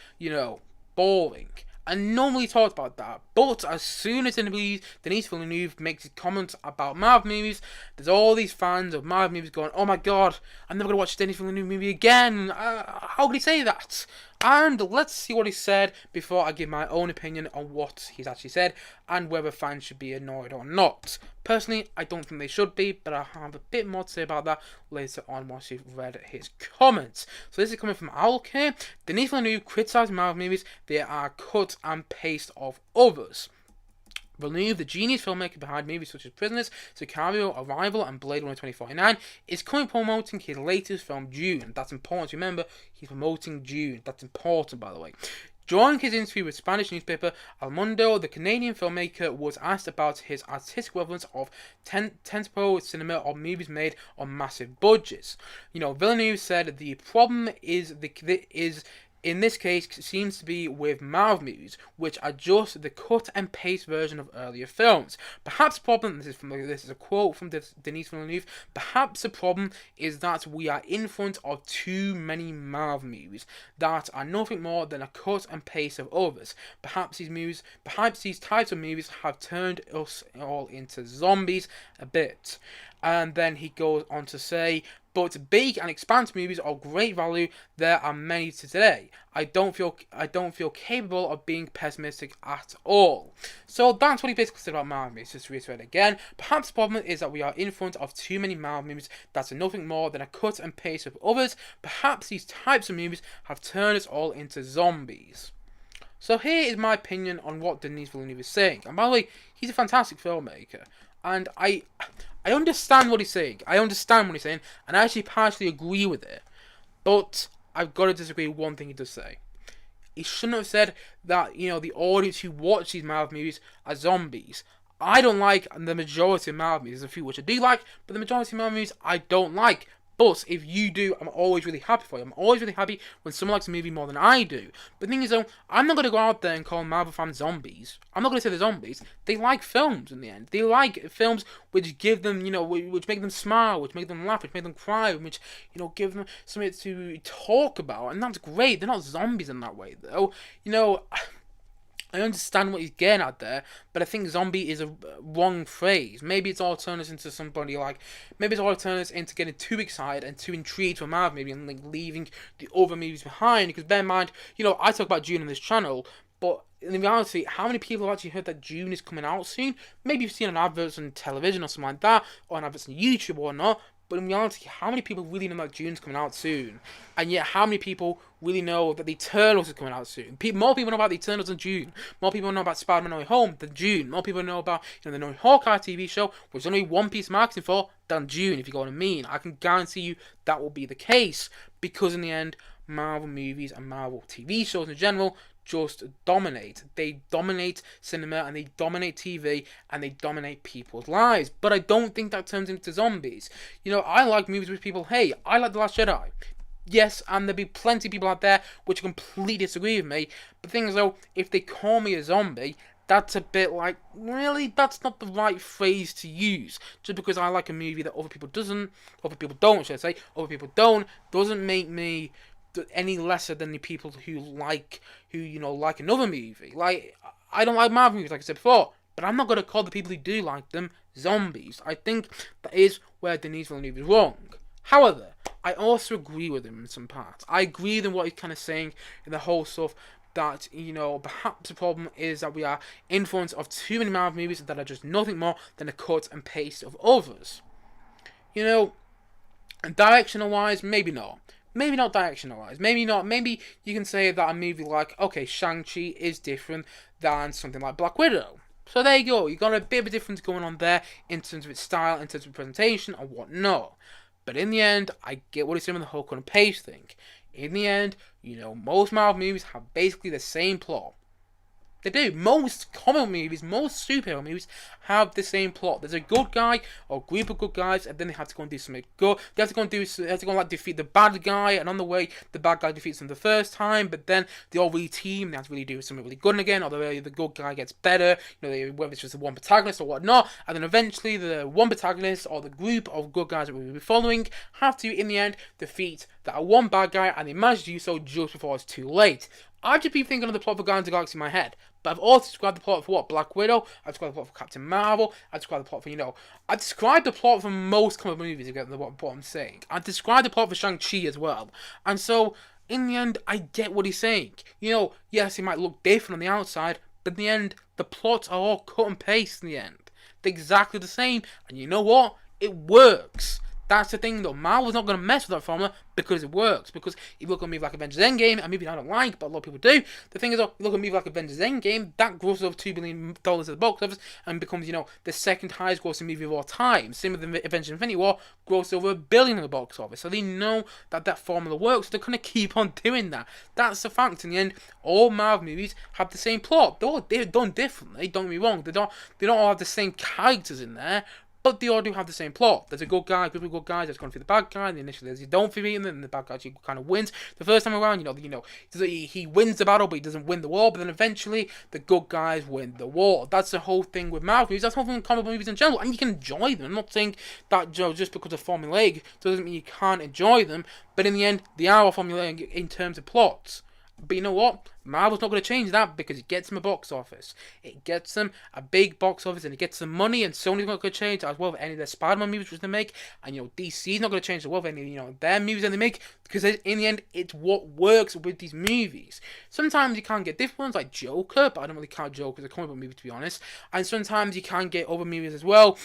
boring. And no one really talked about that. But as soon as Denis Villeneuve makes his comments about Marvel movies, there's all these fans of Marvel movies going, "Oh my god, I'm never going to watch a Denis Villeneuve movie again. How could he say that?" And let's see what he said before I give my own opinion on what he's actually said and whether fans should be annoyed or not. Personally, I don't think they should be, but I'll have a bit more to say about that later on once you've read his comments. So this is coming from Owlk here. Denis Villeneuve criticised Marvel movies. They are cut and paste of others. Villeneuve, the genius filmmaker behind movies such as Prisoners, Sicario, Arrival, and Blade Runner 2049, is currently promoting his latest film, Dune. That's important to remember. He's promoting Dune. That's important, by the way. During his interview with Spanish newspaper El Mundo, the Canadian filmmaker was asked about his artistic relevance of tentpole cinema or movies made on massive budgets. Villeneuve said the problem is in this case seems to be with Marvel movies, which are just the cut and paste version of earlier films. Perhaps the problem, this is a quote from Denis Villeneuve, perhaps the problem is that we are in front of too many Marvel movies that are nothing more than a cut and paste of others. Perhaps these types of movies have turned us all into zombies a bit. And then he goes on to say, but big and expansive movies of great value, there are many today. I don't feel capable of being pessimistic at all. So that's what he basically said about Marvel movies. Just to reiterate again, perhaps the problem is that we are in front of too many Marvel movies that are nothing more than a cut and paste of others. Perhaps these types of movies have turned us all into zombies. So here is my opinion on what Denis Villeneuve is saying. And by the way, he's a fantastic filmmaker. And I understand what he's saying. And I actually partially agree with it. But I've got to disagree with one thing he does say. He shouldn't have said that, the audience who watch these Marvel movies are zombies. I don't like the majority of Marvel movies. There's a few which I do like, but the majority of Marvel movies I don't like. But if you do, I'm always really happy for you. I'm always really happy when someone likes a movie more than I do. But the thing is, though, I'm not going to go out there and call Marvel fans zombies. I'm not going to say they're zombies. They like films in the end. They like films which give them, which make them smile, which make them laugh, which make them cry, which, give them something to talk about. And that's great. They're not zombies in that way, though. I understand what he's getting at there, but I think zombie is a wrong phrase. Maybe it's all turned us into somebody maybe it's all turned us into getting too excited and too intrigued for a Marvel movie and leaving the other movies behind. Because bear in mind, I talk about Dune on this channel, but in reality, how many people have actually heard that Dune is coming out soon? Maybe you've seen an advert on television or something like that, or an advert on YouTube or not. But in reality, how many people really know that Dune's coming out soon? And yet, how many people really know that the Eternals is coming out soon? More people know about the Eternals than Dune. More people know about SpiderMan Homecoming than Dune. More people know about the new Hawkeye TV show, which is only one piece of marketing for, than Dune, if you know what I mean. I can guarantee you that will be the case. Because in the end, Marvel movies and Marvel TV shows in general just dominate. They dominate cinema and they dominate TV and they dominate people's lives. But I don't think that turns into zombies. I like movies with people, hey, I like The Last Jedi. Yes, and there'll be plenty of people out there which completely disagree with me. But the thing is, though, if they call me a zombie, that's a bit like, really, that's not the right phrase to use. Just because I like a movie that other people don't, doesn't make me any lesser than the people who like another movie. Like, I don't like Marvel movies, like I said before, but I'm not going to call the people who do like them zombies. I think that is where Denis Villeneuve is wrong. However, I also agree with him in some parts. I agree with what he's kind of saying in the whole stuff that, perhaps the problem is that we are in front of too many Marvel movies that are just nothing more than a cut and paste of others. Directional wise, maybe not. Maybe not directional-wise. Maybe not. Maybe you can say that a movie like, Shang-Chi is different than something like Black Widow. So there you go. You got a bit of a difference going on there in terms of its style, in terms of presentation, and whatnot. But in the end, I get what he's saying with the whole cut and paste thing. in the end, most Marvel movies have basically the same plot. They do. Most comic movies, most superhero movies have the same plot. There's a good guy or group of good guys, and then they have to go and do something good. They have to go and defeat the bad guy, and on the way, the bad guy defeats them the first time, but then they all really team. They have to really do something really good again, or the good guy gets better. Whether it's just the one protagonist or whatnot, and then eventually the one protagonist or the group of good guys that we will be following have to, in the end, defeat that one bad guy, and they manage to do so just before it's too late. I've just been thinking of the plot for Guardians of the Galaxy in my head, but I've also described the plot for what? Black Widow, I've described the plot for Captain Marvel, I've described the plot for, I've described the plot for most comic movies, you get what I'm saying. I've described the plot for Shang-Chi as well. And so, in the end, I get what he's saying. Yes, it might look different on the outside, but in the end, the plots are all cut and paste in the end. They're exactly the same, and you know what? It works. That's the thing though, Marvel's not going to mess with that formula because it works. Because if you look at a movie like Avengers Endgame, a movie I don't like, but a lot of people do, the thing is though, you look at a movie like Avengers Endgame, that grosses over $2 billion at the box office and becomes, the second highest grossing movie of all time. Same with the Avengers Infinity War, grossed over $1 billion at the box office. So they know that formula works, so they're going to keep on doing that. That's the fact. In the end, all Marvel movies have the same plot. They're done differently, don't get me wrong. They don't all have the same characters in there, but they all do have the same plot. There's a good guy, a group of good guys that's going to be the bad guy, and initially you don't defeat him, and the bad guy actually kind of wins. The first time around, he wins the battle, but he doesn't win the war, but then eventually the good guys win the war. That's the whole thing with Marvel movies, that's the whole thing with comic book movies in general, and you can enjoy them. I'm not saying that just because they're formulaic doesn't mean you can't enjoy them, but in the end, they are all formulaic in terms of plots. But you know what? Marvel's not going to change that because it gets them a box office. It gets them a big box office and it gets them money, and Sony's not going to change as well with any of their SpiderMan movies which they make, and DC's not going to change as well with any their movies that they make, because in the end it's what works with these movies. Sometimes you can get different ones like Joker, but I don't really count Joker as a comic book movie to be honest, and sometimes you can get other movies as well,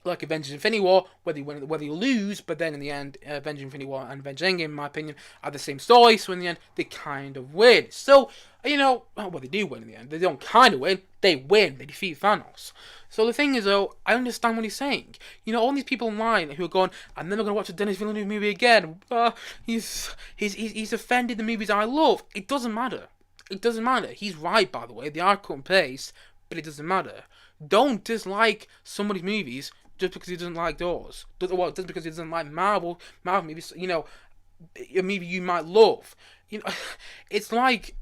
like Avengers Infinity War, whether you lose, but then in the end, Avengers Infinity War and Avengers Endgame, in my opinion, are the same story, so in the end, they kind of win. So, they do win in the end. They don't kind of win, they win. They defeat Thanos. So the thing is, though, I understand what he's saying. All these people online who are going, I'm never going to watch a Denis Villeneuve movie again. He's offended the movies I love. It doesn't matter. It doesn't matter. He's right, by the way. They are cut and paste, but it doesn't matter. Don't dislike somebody's movies just because he doesn't like yours. Just because he doesn't like Marvel movies, a movie you might love. It's like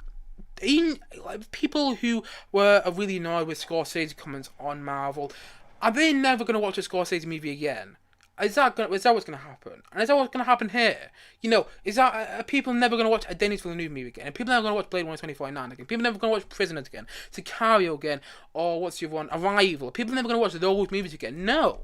people who were really annoyed with Scorsese comments on Marvel, are they never going to watch a Scorsese movie again? Is that what's going to happen? And is that what's going to happen here? Are people never going to watch a Denis Villeneuve movie again? Are people never going to watch Blade Runner 2049 again? People never going to watch Prisoners again? Sicario again? Or what's the other one? Arrival? Are people never going to watch those movies again? No.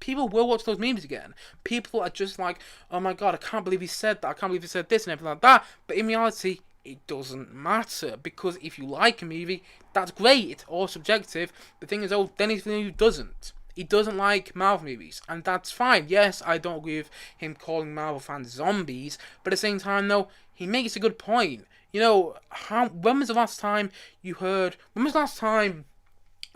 People will watch those movies again. People are just like, oh my god, I can't believe he said that. I can't believe he said this and everything like that. But in reality, it doesn't matter. Because if you like a movie, that's great. It's all subjective. The thing is, Denis Villeneuve doesn't. He doesn't like Marvel movies, and that's fine. Yes, I don't agree with him calling Marvel fans zombies, but at the same time, though, he makes a good point. When was the last time it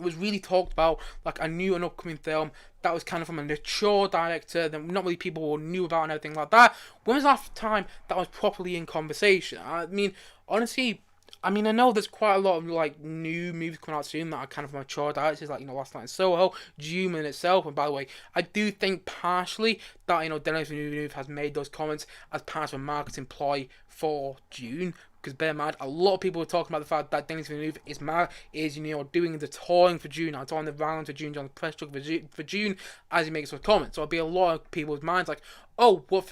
was really talked about, like a new and upcoming film that was kind of from a mature director that not many people knew about and everything like that? When was the last time that was properly in conversation? I mean, honestly, I know there's quite a lot of new movies coming out soon that are kind of mature directors, like Last Night in Soho, Dune in itself. And by the way, I do think partially that Denis Villeneuve has made those comments as part of a marketing ploy for Dune. Because bear in mind, a lot of people are talking about the fact that Denis Villeneuve is doing the touring for Dune, or touring the rounds for Dune, on the press tour for Dune, as he makes those comments. So it'll be a lot of people's minds like, oh, what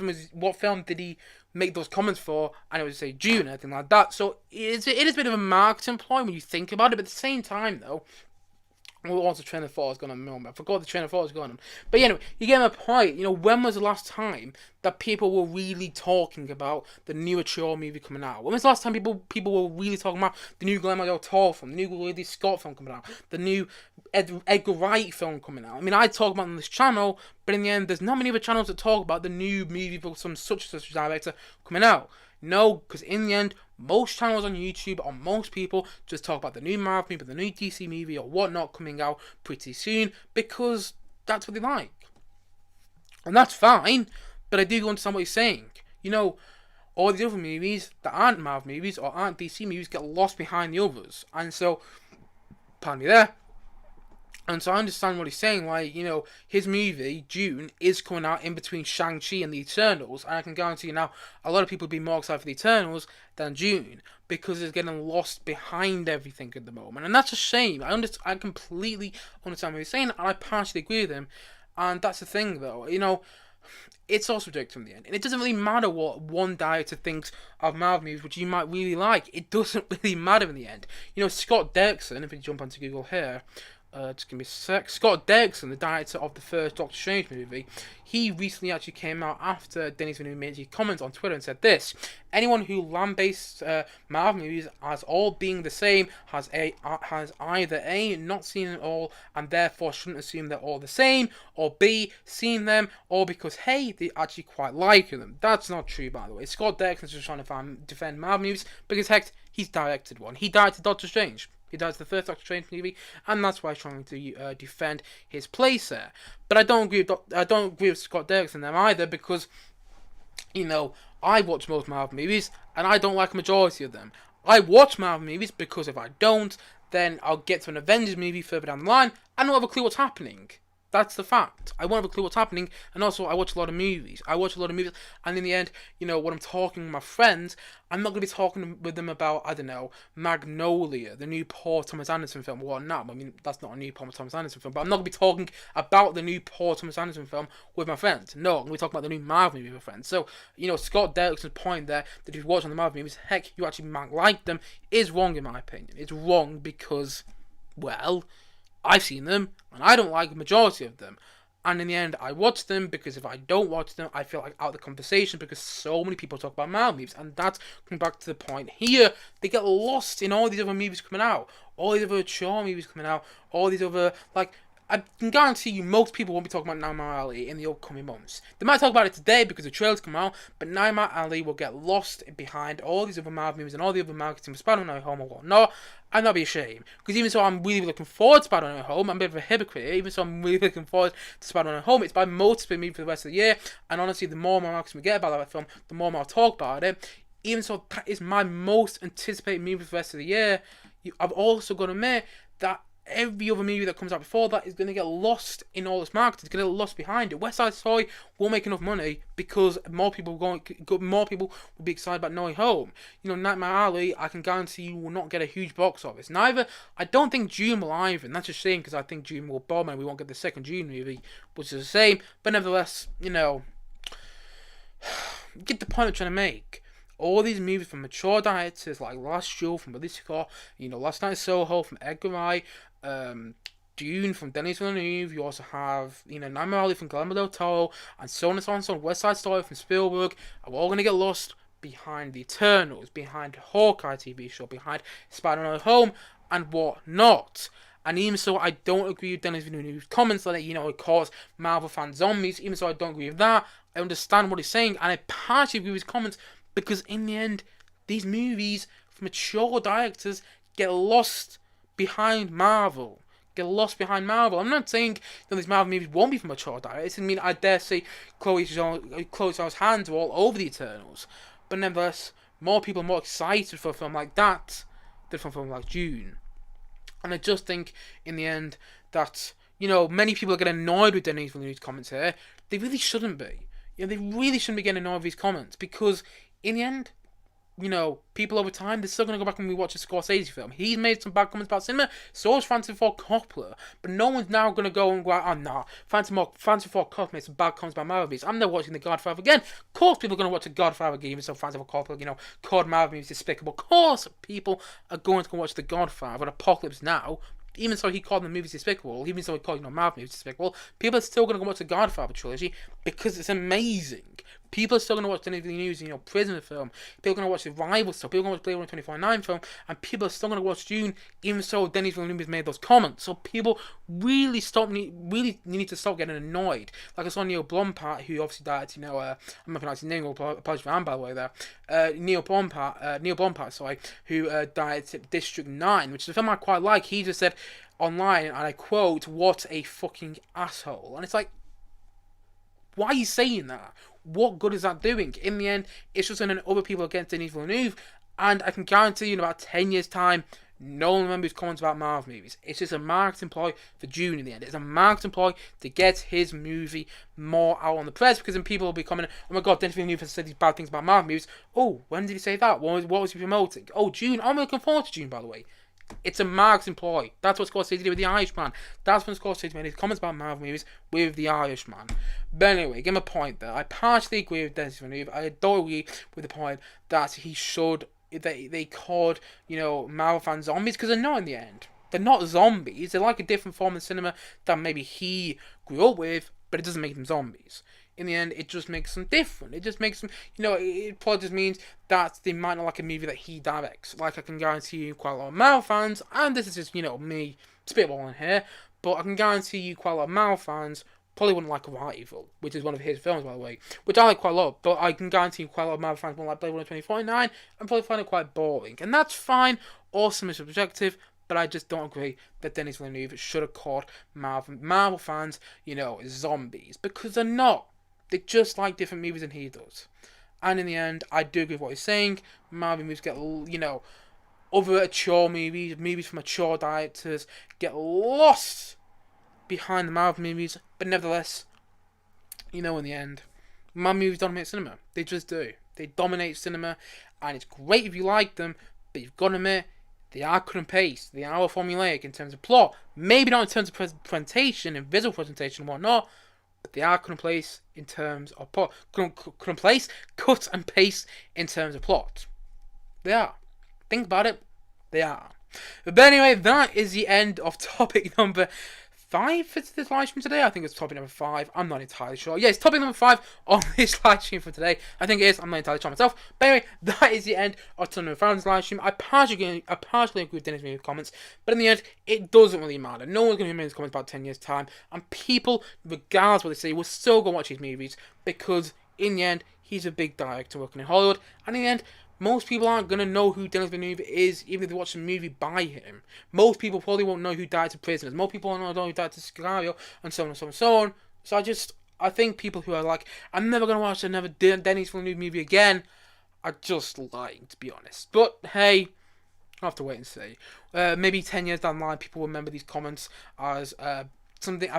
film did he make those comments for? And it would say Dune and anything like that. So it is a bit of a marketing ploy when you think about it. But at the same time, though, what was the train of thought I was going on? I forgot the train of thought I was going on. But anyway, you get my point. When was the last time that people were really talking about the new mature movie coming out? When was the last time people were really talking about the new Guillermo del Toro film, the new Ridley Scott film coming out, the new Edgar Wright film coming out? I talk about it on this channel, but in the end, there's not many other channels that talk about the new movie for some such director coming out. No, because in the end, most channels on YouTube or most people just talk about the new Marvel movie, the new DC movie or whatnot coming out pretty soon because that's what they like. And that's fine, but I do understand what he's saying. all these other movies that aren't Marvel movies or aren't DC movies get lost behind the others. And so, pardon me there. And so I understand what he's saying, like, his movie, Dune, is coming out in between Shang-Chi and the Eternals, and I can guarantee you now, a lot of people will be more excited for the Eternals than Dune, because it's getting lost behind everything at the moment, and that's a shame. I completely understand what he's saying, and I partially agree with him, and that's the thing, though, it's also subjective in the end, and it doesn't really matter what one director thinks of Marvel movies, which you might really like. It doesn't really matter in the end. Scott Derrickson, if we jump onto Google here, just give me a sec. Scott Derrickson, the director of the first Doctor Strange movie, he recently actually came out after Denis Villeneuve made a comment on Twitter and said this: anyone who lambasts Marvel movies as all being the same has either A, not seen it all and therefore shouldn't assume they're all the same, or B, seen them all because hey, they actually quite like them. That's not true, by the way. Scott Derrickson's just trying to defend Marvel movies because heck, he's directed one. He directed Doctor Strange. He does the first Doctor Strange movie, and that's why he's trying to defend his place there. But I don't agree with Scott Derrickson there either, because I watch most Marvel movies and I don't like a majority of them. I watch Marvel movies because if I don't, then I'll get to an Avengers movie further down the line and I don't have a clue what's happening. That's the fact. I won't have a clue what's happening, and also I watch a lot of movies. And in the end, when I'm talking with my friends, I'm not going to be talking with them about, I don't know, Magnolia, the new Paul Thomas Anderson film, or not. I mean, that's not a new Paul Thomas Anderson film, but I'm not going to be talking about the new Paul Thomas Anderson film with my friends. No, I'm going to be talking about the new Marvel movie with my friends. So, Scott Derrickson's point there, that if you watch on the Marvel movies, heck, you actually might like them, is wrong in my opinion. It's wrong because, well, I've seen them, and I don't like the majority of them. And in the end, I watch them because if I don't watch them, I feel like out of the conversation because so many people talk about Marvel movies. And that's coming back to the point here. They get lost in all these other movies coming out. All these other Shaw movies coming out. All these other, I can guarantee you most people won't be talking about Nightmare Alley in the upcoming months. They might talk about it today because the trailers come out, but Nightmare Alley will get lost behind all these other Marvel movies and all the other marketing for Spider-Man No Home or whatnot, and that'll be a shame. Because even so I'm really looking forward to Spider-Man No Home, I'm a bit of a hypocrite, even so I'm really looking forward to Spider-Man No Home, it's my most favorite movie for the rest of the year, and honestly the more marketing we get about that film, the more I'll talk about it. Even so, that is my most anticipated movie for the rest of the year. I've also got to admit that every other movie that comes out before that is going to get lost in all its marketing. It's going to get lost behind it. West Side Story won't make enough money because more people will be excited about No Way Home. Nightmare Alley, I can guarantee you will not get a huge box office. I don't think Dune will either, and that's a shame because I think Dune will bomb and we won't get the second Dune movie, which is the same. But nevertheless, get the point I'm trying to make. All these movies from mature directors like Last Duel from Ridley Scott, Last Night in Soho from Edgar Wright, Dune from Denis Villeneuve, you also have, Nightmare Alley from Guillermo del Toro, and so on and so on and so on, West Side Story from Spielberg, are all going to get lost behind the Eternals, behind Hawkeye TV show, behind Spider-Man No Home, and what-not. And even so, I don't agree with Denis Villeneuve's comments that, it calls Marvel fans zombies. Even so, I don't agree with that. I understand what he's saying, and I partially agree with his comments, because in the end, these movies from mature directors get lost behind Marvel. I'm not saying these Marvel movies won't be from mature directors. I dare say Chloe Zhao's hands are all over the Eternals. But nevertheless, more people are more excited for a film like that than for a film like Dune. And I just think, in the end, that, many people are getting annoyed with Denis Villeneuve's comments here. They really shouldn't be. They really shouldn't be getting annoyed with these comments, because in the end, people over time, they're still going to go back and rewatch a Scorsese film. He's made some bad comments about cinema, so has Francis Ford Coppola. But no one's now going to go and go out, oh nah, Francis Ford Coppola made some bad comments about Marvel movies. I'm never watching The Godfather again. Of course people are going to watch The Godfather again, even so Francis Ford Coppola, called Marvel movies despicable. Of course people are going to go watch The Godfather and Apocalypse Now. Even so he called the movies despicable, even so he called, Marvel movies despicable, people are still going to go watch the Godfather trilogy because it's amazing. People are still going to watch Denis Villeneuve's, Prisoner film. People are going to watch the Rival stuff. People are going to watch Blade Runner 2049 film. And people are still going to watch Dune, even so Denis Villeneuve has made those comments. So people really need to stop getting annoyed. Like I saw Neil Blomkamp, who obviously directed, I'm not pronouncing his name, apologies for by the way there. Neil Blomkamp, who directed District 9, which is a film I quite like. He just said online, and I quote, "What a fucking asshole." And it's like, why are you saying that? what good is that doing? In the end, it's just turning other people against Denis Villeneuve, and I can guarantee you in about 10 years' time, no one remembers comments about Marvel movies. It's just a marketing ploy for Dune in the end. It's a marketing ploy to get his movie more out on the press, because then people will be coming, oh my god, Denis Villeneuve has said these bad things about Marvel movies. Oh, when did he say that? What was he promoting? Oh, Dune. I'm looking forward to Dune, by the way. It's a marketing ploy. That's what Scorsese did with The Irishman. That's when Scorsese made his comments about Marvel movies with The Irishman. But anyway, give him a point there. I partially agree with Denis Villeneuve. I don't agree with the point that he should... They called, Marvel fans zombies, because they're not in the end. They're not zombies. They're like a different form of cinema that maybe he grew up with, but it doesn't make them zombies. In the end, it just makes them different. It just makes them, it probably just means that they might not like a movie that he directs. Like, I can guarantee you quite a lot of Marvel fans, and this is just, me spitballing here, but I can guarantee you quite a lot of Marvel fans probably wouldn't like Arrival, which is one of his films, by the way, which I like quite a lot, but I can guarantee you quite a lot of Marvel fans won't like Blade Runner 2049, and probably find it quite boring. And that's fine, awesome, it's subjective, but I just don't agree that Denis Villeneuve should have called Marvel fans, zombies, because they're not. They just like different movies than he does. And in the end, I do agree with what he's saying. Marvel movies get, other mature movies from mature directors get lost behind the Marvel movies, but nevertheless, in the end, Marvel movies dominate cinema. They just do. They dominate cinema, and it's great if you like them, but you've got to admit, they are cut and paste. They are formulaic in terms of plot. Maybe not in terms of presentation and visual presentation and whatnot, but they are cut and paste in terms of plot. Cut and paste in terms of plot. They are. Think about it. They are. But anyway, that is the end of topic number 5 for this live stream today. I think it's topic number 5. I'm not entirely sure. Yeah, it's topic number 5 on this live stream for today. I think it is. I'm not entirely sure myself. But anyway, that is the end of topic number 5 on this live stream. I partially agree with Denis Villeneuve's comments, but in the end, it doesn't really matter. No one's going to remember his comments about 10 years' time, and people, regardless of what they say, will still go watch his movies, because in the end, he's a big director working in Hollywood, and in the end, most people aren't going to know who Denis Villeneuve is, even if they watch a movie by him. Most people probably won't know who directed Prisoners. Most people won't know who directed Sicario, and so on and so on and so on. So I think people who are like, I'm never going to watch another Denis Villeneuve movie again, are just lying, to be honest. But hey, I'll have to wait and see. Maybe 10 years down the line, people will remember these comments as a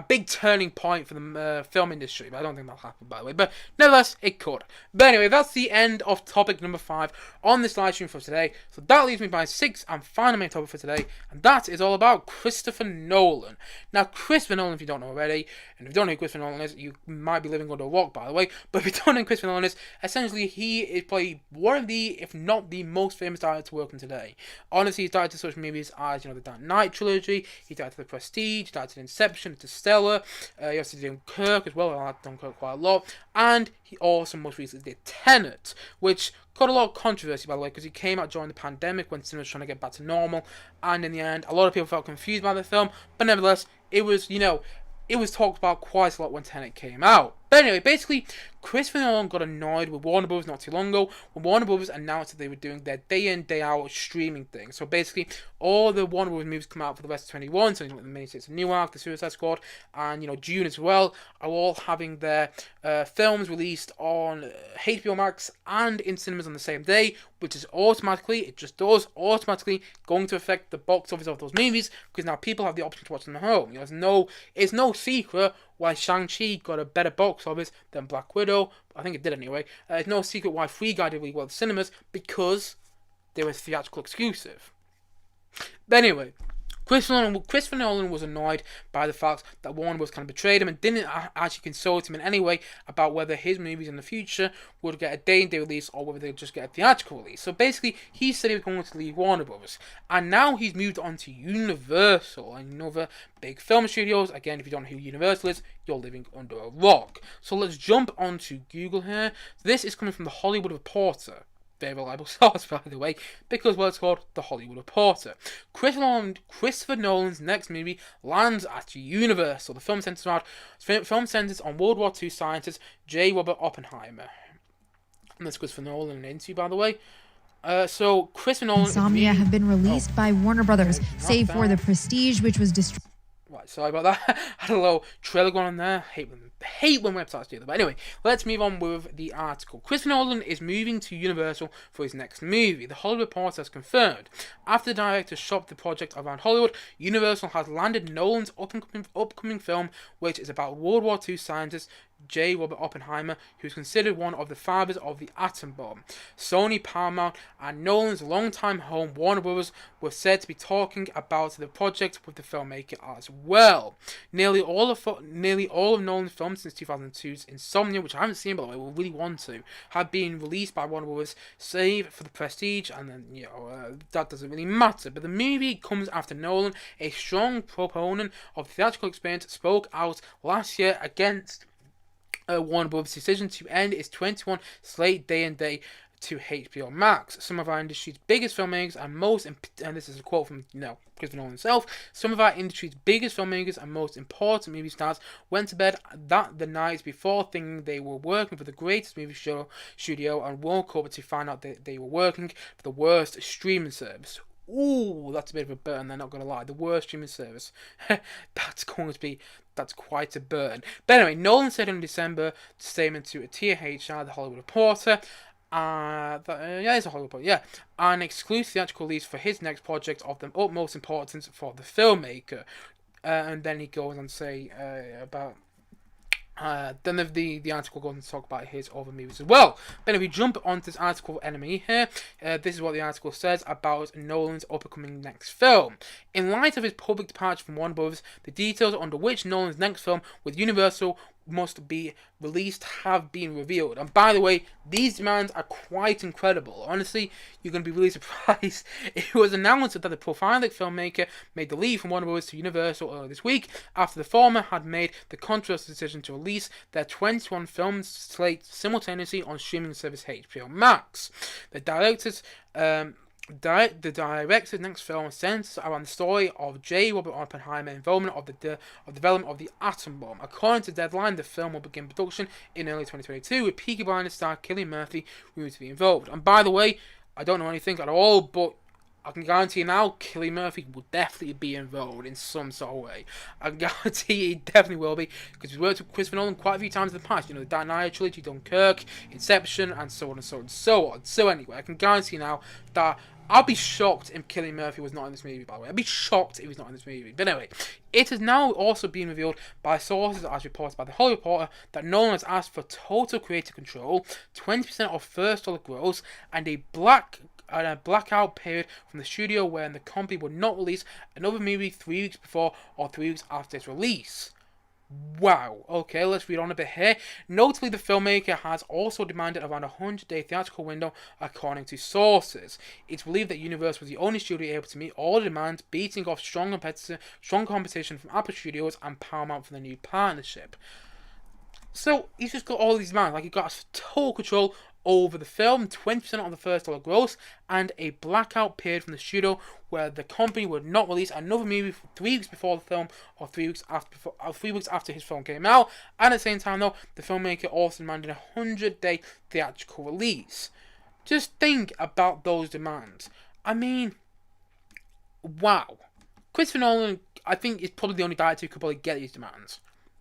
big turning point for the film industry, but I don't think that'll happen, by the way. But nevertheless, it could. But anyway, that's the end of topic number 5 on this live stream for today. So that leaves me by 6th and final main topic for today, and that is all about Christopher Nolan. Now, Christopher Nolan, if you don't know already, and if you don't know who Christopher Nolan is, you might be living under a rock, by the way. But if you don't know who Christopher Nolan is, essentially he is probably one of the, if not the most famous director working today. Honestly, he's directed such movies as the Dark Knight trilogy. He directed The Prestige. He directed Inception. Interstellar, he also did Dunkirk as well. I've done Dunkirk quite a lot, and he also most recently did Tenet, which got a lot of controversy, by the way, because he came out during the pandemic when cinema was trying to get back to normal, and in the end, a lot of people felt confused by the film, but nevertheless, it was it was talked about quite a lot when Tenet came out. But anyway, basically, Christopher Nolan got annoyed with Warner Bros. Not too long ago when Warner Bros. Announced that they were doing their day in, day out streaming thing. So basically, all the Warner Bros. Movies come out for the rest of 21, so like the Mini-Six of Newark, the Suicide Squad, and Dune as well, are all having their films released on HBO Max and in cinemas on the same day, which is automatically, it just does, automatically going to affect the box office of those movies, because now people have the option to watch them at home. It's no secret why Shang-Chi got a better box office than Black Widow. I think it did anyway. It's no secret why Free Guy did really well at the cinemas, because they were theatrical exclusive. But anyway, Christopher Nolan was annoyed by the fact that Warner Bros. Kind of betrayed him and didn't actually consult him in any way about whether his movies in the future would get a day-and-day release or whether they'd just get a theatrical release. So basically, he said he was going to leave Warner Bros. And now he's moved on to Universal, another big film studios. Again, if you don't know who Universal is, you're living under a rock. So let's jump onto Google here. This is coming from the Hollywood Reporter. Very reliable source, by the way, because, well, it's called The Hollywood Reporter. Christopher Nolan's next movie lands at Universal. The film centers on World War II scientist J. Robert Oppenheimer. And that's Christopher Nolan in an interview, by the way. So, Christopher Nolan... Insomnia have been released by Warner Brothers, save for The Prestige, which was destroyed. Right, sorry about that. I had a little trailer going on there. Hate hate when websites do that. But anyway, let's move on with the article. Christopher Nolan is moving to Universal for his next movie. The Hollywood Reporter has confirmed. After the director shopped the project around Hollywood, Universal has landed Nolan's upcoming film, which is about World War II scientist J. Robert Oppenheimer, who is considered one of the fathers of the atom bomb. Sony, Paramount, and Nolan's longtime home, Warner Brothers, were said to be talking about the project with the filmmaker as well. Nearly all of Nolan's films since 2002's Insomnia, which I haven't seen, by the way, will really want to, have been released by Warner Brothers, save for the Prestige, and then, that doesn't really matter. But the movie comes after Nolan, a strong proponent of the theatrical experience, spoke out last year against Warner Brothers' decision to end its 21 slate day and day to HBO Max. Some of our industry's biggest filmmakers and this is a quote from Christopher Nolan himself, some of our industry's biggest filmmakers and most important movie stars went to bed the night before thinking they were working for the greatest movie studio and woke up to find out that they were working for the worst streaming service. Ooh, that's a bit of a burn, they're not going to lie. The worst streaming service. That's quite a burn. But anyway, Nolan said in December statement to a THR, the Hollywood Reporter, it's a Hollywood Reporter, an exclusive theatrical release for his next project of the utmost importance for the filmmaker. And then he goes on to say about... then the article goes on to talk about his other movies as well. But if we jump onto this article enemy here, this is what the article says about Nolan's upcoming next film. In light of his public departure from Warner Bros., the details under which Nolan's next film with Universal must be released have been revealed. And by the way, these demands are quite incredible. Honestly, you're going to be really surprised. It was announced that the prolific filmmaker made the leap from Warner Bros. To Universal earlier this week after the former had made the controversial decision to release their 21 film slate simultaneously on streaming service HBO Max. The director's next film centers around the story of J. Robert Oppenheimer involvement of the development of the atom bomb. According to Deadline, the film will begin production in early 2022 with Peaky Blinders star Cillian Murphy rumored to be involved. And by the way, I don't know anything at all, but I can guarantee you now, Cillian Murphy will definitely be involved in some sort of way. I can guarantee he definitely will be, because he's worked with Christopher Nolan quite a few times in the past. The Dark Knight trilogy, Dunkirk, Inception, and so on and so on and so on. So anyway, I can guarantee you now that I'll be shocked if Cillian Murphy was not in this movie, by the way. I'd be shocked if he was not in this movie. But anyway, it has now also been revealed by sources, as reported by the Hollywood Reporter, that Nolan has asked for total creative control, 20% of first dollar gross, and a blackout period from the studio where the company would not release another movie 3 weeks before or 3 weeks after its release. Wow. Okay, let's read on a bit here. Notably, the filmmaker has also demanded around a 100-day theatrical window, according to sources. It's believed that Universal was the only studio able to meet all the demands, beating off strong competition from Apple Studios and Paramount for the new partnership. So, he's just got all these demands. Like, he got total control over the film, 20% of the first dollar gross, and a blackout period from the studio where the company would not release another movie 3 weeks before the film or 3 weeks after his film came out. And at the same time, though, the filmmaker also demanded a 100-day theatrical release. Just think about those demands. I mean, wow. Christopher Nolan, I think, is probably the only director who could probably get these demands.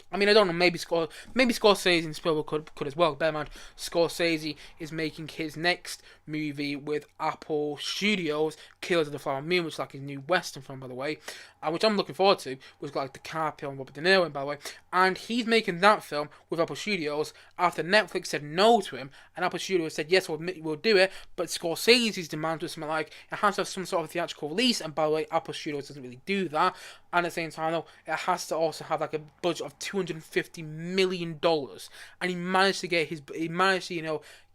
I mean, I don't know, maybe Scorsese and Spielberg could as well. Bear in mind, Scorsese is making his next movie with Apple Studios, Killers of the Flower Moon, which is like his new Western film, by the way, which I'm looking forward to, which got like DiCaprio and Robert De Niro in, by the way, and he's making that film with Apple Studios after Netflix said no to him, and Apple Studios said, yes, we'll do it, but Scorsese's demand was something like, it has to have some sort of theatrical release, and by the way, Apple Studios doesn't really do that, and at the same time, though, it has to also have like a budget of $250 million, and he managed to get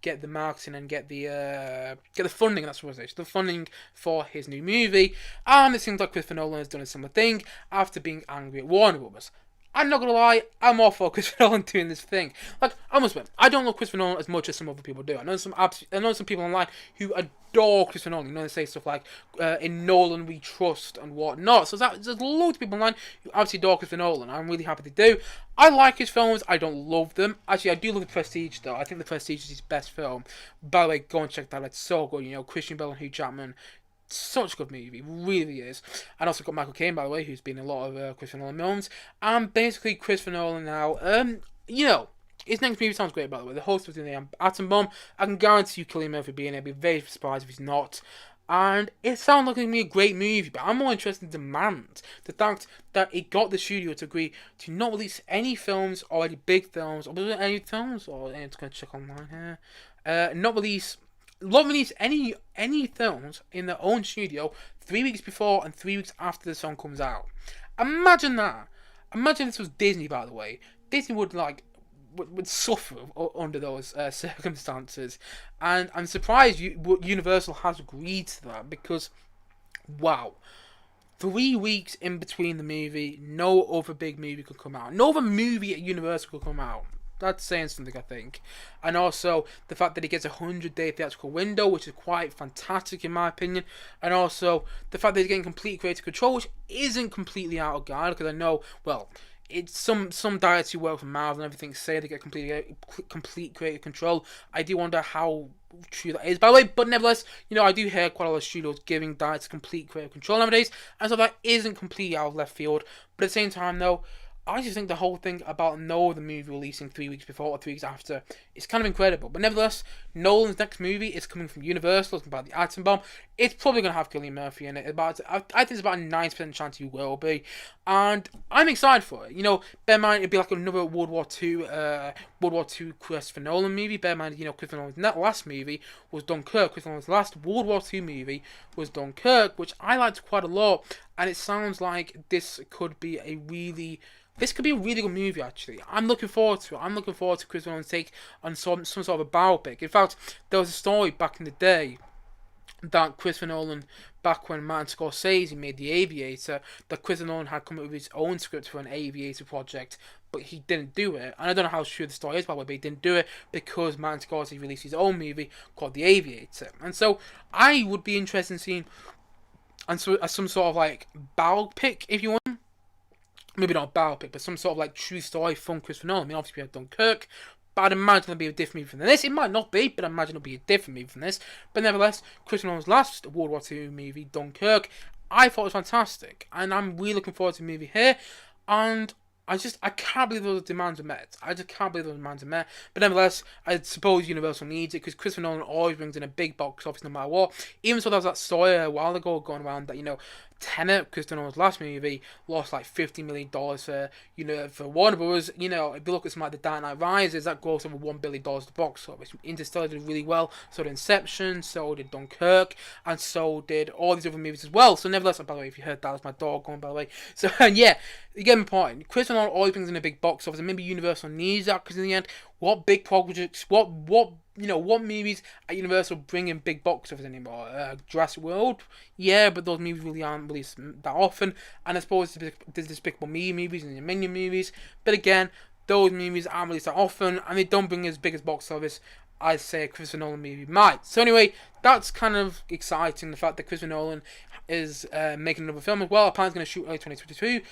get the marketing and get the funding. That's what I say. The funding for his new movie, and it seems like Christopher Nolan has done a similar thing after being angry at Warner Brothers. I'm not gonna lie, I'm all for Christopher Nolan doing this thing. Like, I must admit, I don't love Christopher Nolan as much as some other people do. I know some people online who adore Christopher Nolan. They say stuff like, "In Nolan we trust" and whatnot. So there's loads of people online who absolutely adore Christopher Nolan. I'm really happy they do. I like his films. I don't love them. Actually, I do love The Prestige, though. I think The Prestige is his best film. By the way, go and check that out. It's so good. Christian Bale and Hugh Jackman. Such a good movie, it really is. And also got Michael Caine, by the way, who's been in a lot of Christopher Nolan films. And basically, Christopher Nolan now, you know, his next movie sounds great, by the way. The host was in the Atom Bomb. I can guarantee you Cillian Murphy being there. I'd be very surprised if he's not. And it sounds like it's going to be a great movie, but I'm more interested in demand. The fact that it got the studio to agree to not release any films or any big films, or any films, or I'm just going to check online here. Not release any films in their own studio 3 weeks before and 3 weeks after the song comes out. Imagine that. Imagine this was Disney, by the way. Disney would suffer under those circumstances, and I'm surprised Universal has agreed to that, because wow, 3 weeks in between the movie, no other big movie could come out. No other movie at Universal could come out. That's saying something, I think. And also the fact that it gets a 100-day theatrical window, which is quite fantastic in my opinion. And also the fact that it's getting complete creative control, which isn't completely out of guard, because I know, well, it's some directors who work for Marvel and everything say they get complete creative control. I do wonder how true that is, by the way. But nevertheless, you know, I do hear quite a lot of studios giving directors complete creative control nowadays, and so that isn't completely out of left field. But at the same time, though, I just think the whole thing about no other movie releasing 3 weeks before or 3 weeks after is kind of incredible. But nevertheless, Nolan's next movie is coming from Universal. It's about the Atom Bomb. It's probably going to have Cillian Murphy in it. I think it's about a 90% chance he will be. And I'm excited for it. You know, bear in mind, it'd be like another World War II Christopher Nolan movie. Bear in mind, you know, Christopher Nolan's last movie was Dunkirk. Christopher Nolan's last World War II movie was Dunkirk, which I liked quite a lot. And it sounds like this could be a really good movie, actually. I'm looking forward to it. I'm looking forward to Chris Nolan's take on some sort of a biopic. In fact, there was a story back in the day that Christopher Nolan, back when Martin Scorsese made The Aviator, that Christopher Nolan had come up with his own script for an Aviator project, but he didn't do it. And I don't know how true the story is, by the way, but he didn't do it because Martin Scorsese released his own movie called The Aviator. And so I would be interested in seeing some sort of like biopic, if you want. Maybe not a biopic, but some sort of like true story from Christopher Nolan. I mean, obviously we have Dunkirk, but I'd imagine it'll be a different movie from this. It might not be, but I imagine it'll be a different movie from this. But nevertheless, Christopher Nolan's last World War II movie, Dunkirk, I thought was fantastic. And I'm really looking forward to the movie here. And I can't believe those demands are met. I just can't believe those demands are met. But nevertheless, I suppose Universal needs it, because Christopher Nolan always brings in a big box office no matter what. Even so, there was that story a while ago going around that, you know, Tenet, Christopher Nolan's last movie, lost like $50 million for Warner Bros. You know, if you look at something like The Dark Knight Rises, that grossed over $1 billion at the box office. Interstellar did really well, so did Inception, so did Dunkirk, and so did all these other movies as well. So nevertheless, by the way, if you heard that, was my dog going, by the way. So, and yeah, you get my point. Christopher Nolan always brings in a big box office, and maybe Universal needs that, because in the end, what big projects, what movies at Universal bring in big box office anymore? Jurassic World, yeah, but those movies really aren't released that often. And I suppose there's Despicable Me movies and the Minion movies, but again, those movies aren't released that often, and they don't bring as big as box office I'd say a Christopher Nolan movie might. So anyway, that's kind of exciting, the fact that Christopher Nolan is making another film as well. Apparently he's going to shoot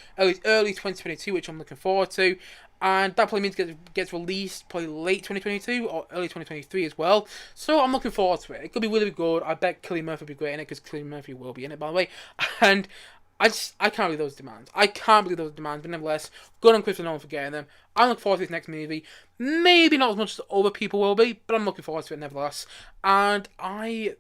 early 2022, which I'm looking forward to. And that probably means it gets released probably late 2022 or early 2023 as well. So I'm looking forward to it. It could be really good. I bet Cillian Murphy will be great in it, because Cillian Murphy will be in it, by the way. And I can't believe those demands. But nevertheless, good on Christopher Nolan for getting them. I'm looking forward to his next movie. Maybe not as much as other people will be, but I'm looking forward to it nevertheless. And I'm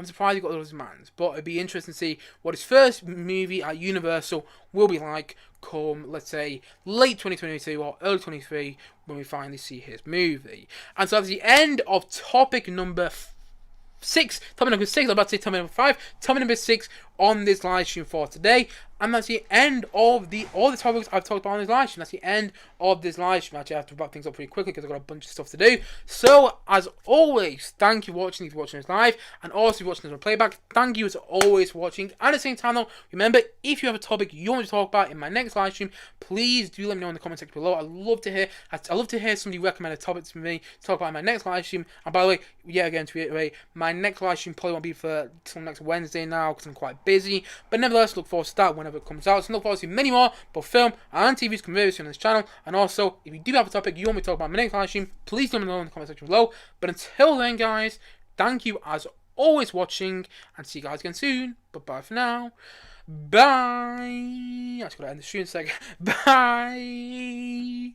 surprised he got those demands, but it'd be interesting to see what his first movie at Universal will be like come, let's say, late 2022 or early 2023 when we finally see his movie. And so that's the end of topic number 6. Topic number 6, I'm about to say topic number 5. Topic number 6 on this live stream for today. And that's the end of all the topics I've talked about on this live stream. That's the end of this live stream. Actually, I have to wrap things up pretty quickly because I've got a bunch of stuff to do. So, as always, thank you for watching if you're watching this live. And also, if you're watching this on playback, thank you as always for watching. And at the same time, though, remember, if you have a topic you want me to talk about in my next live stream, please do let me know in the comment section below. I love to hear somebody recommend a topic to me to talk about in my next live stream. And by the way, yeah, again, to reiterate, my next live stream probably won't be till next Wednesday now because I'm quite busy. But nevertheless, look forward to that whenever it comes out. So look forward to many more both film and TV's conversions on this channel. And also, if you do have a topic you want me to talk about in my next live stream, please let me know in the comment section below. But until then, guys, thank you as always for watching, and see you guys again soon. But bye for now. Bye. I just gotta end the stream in a second. Bye.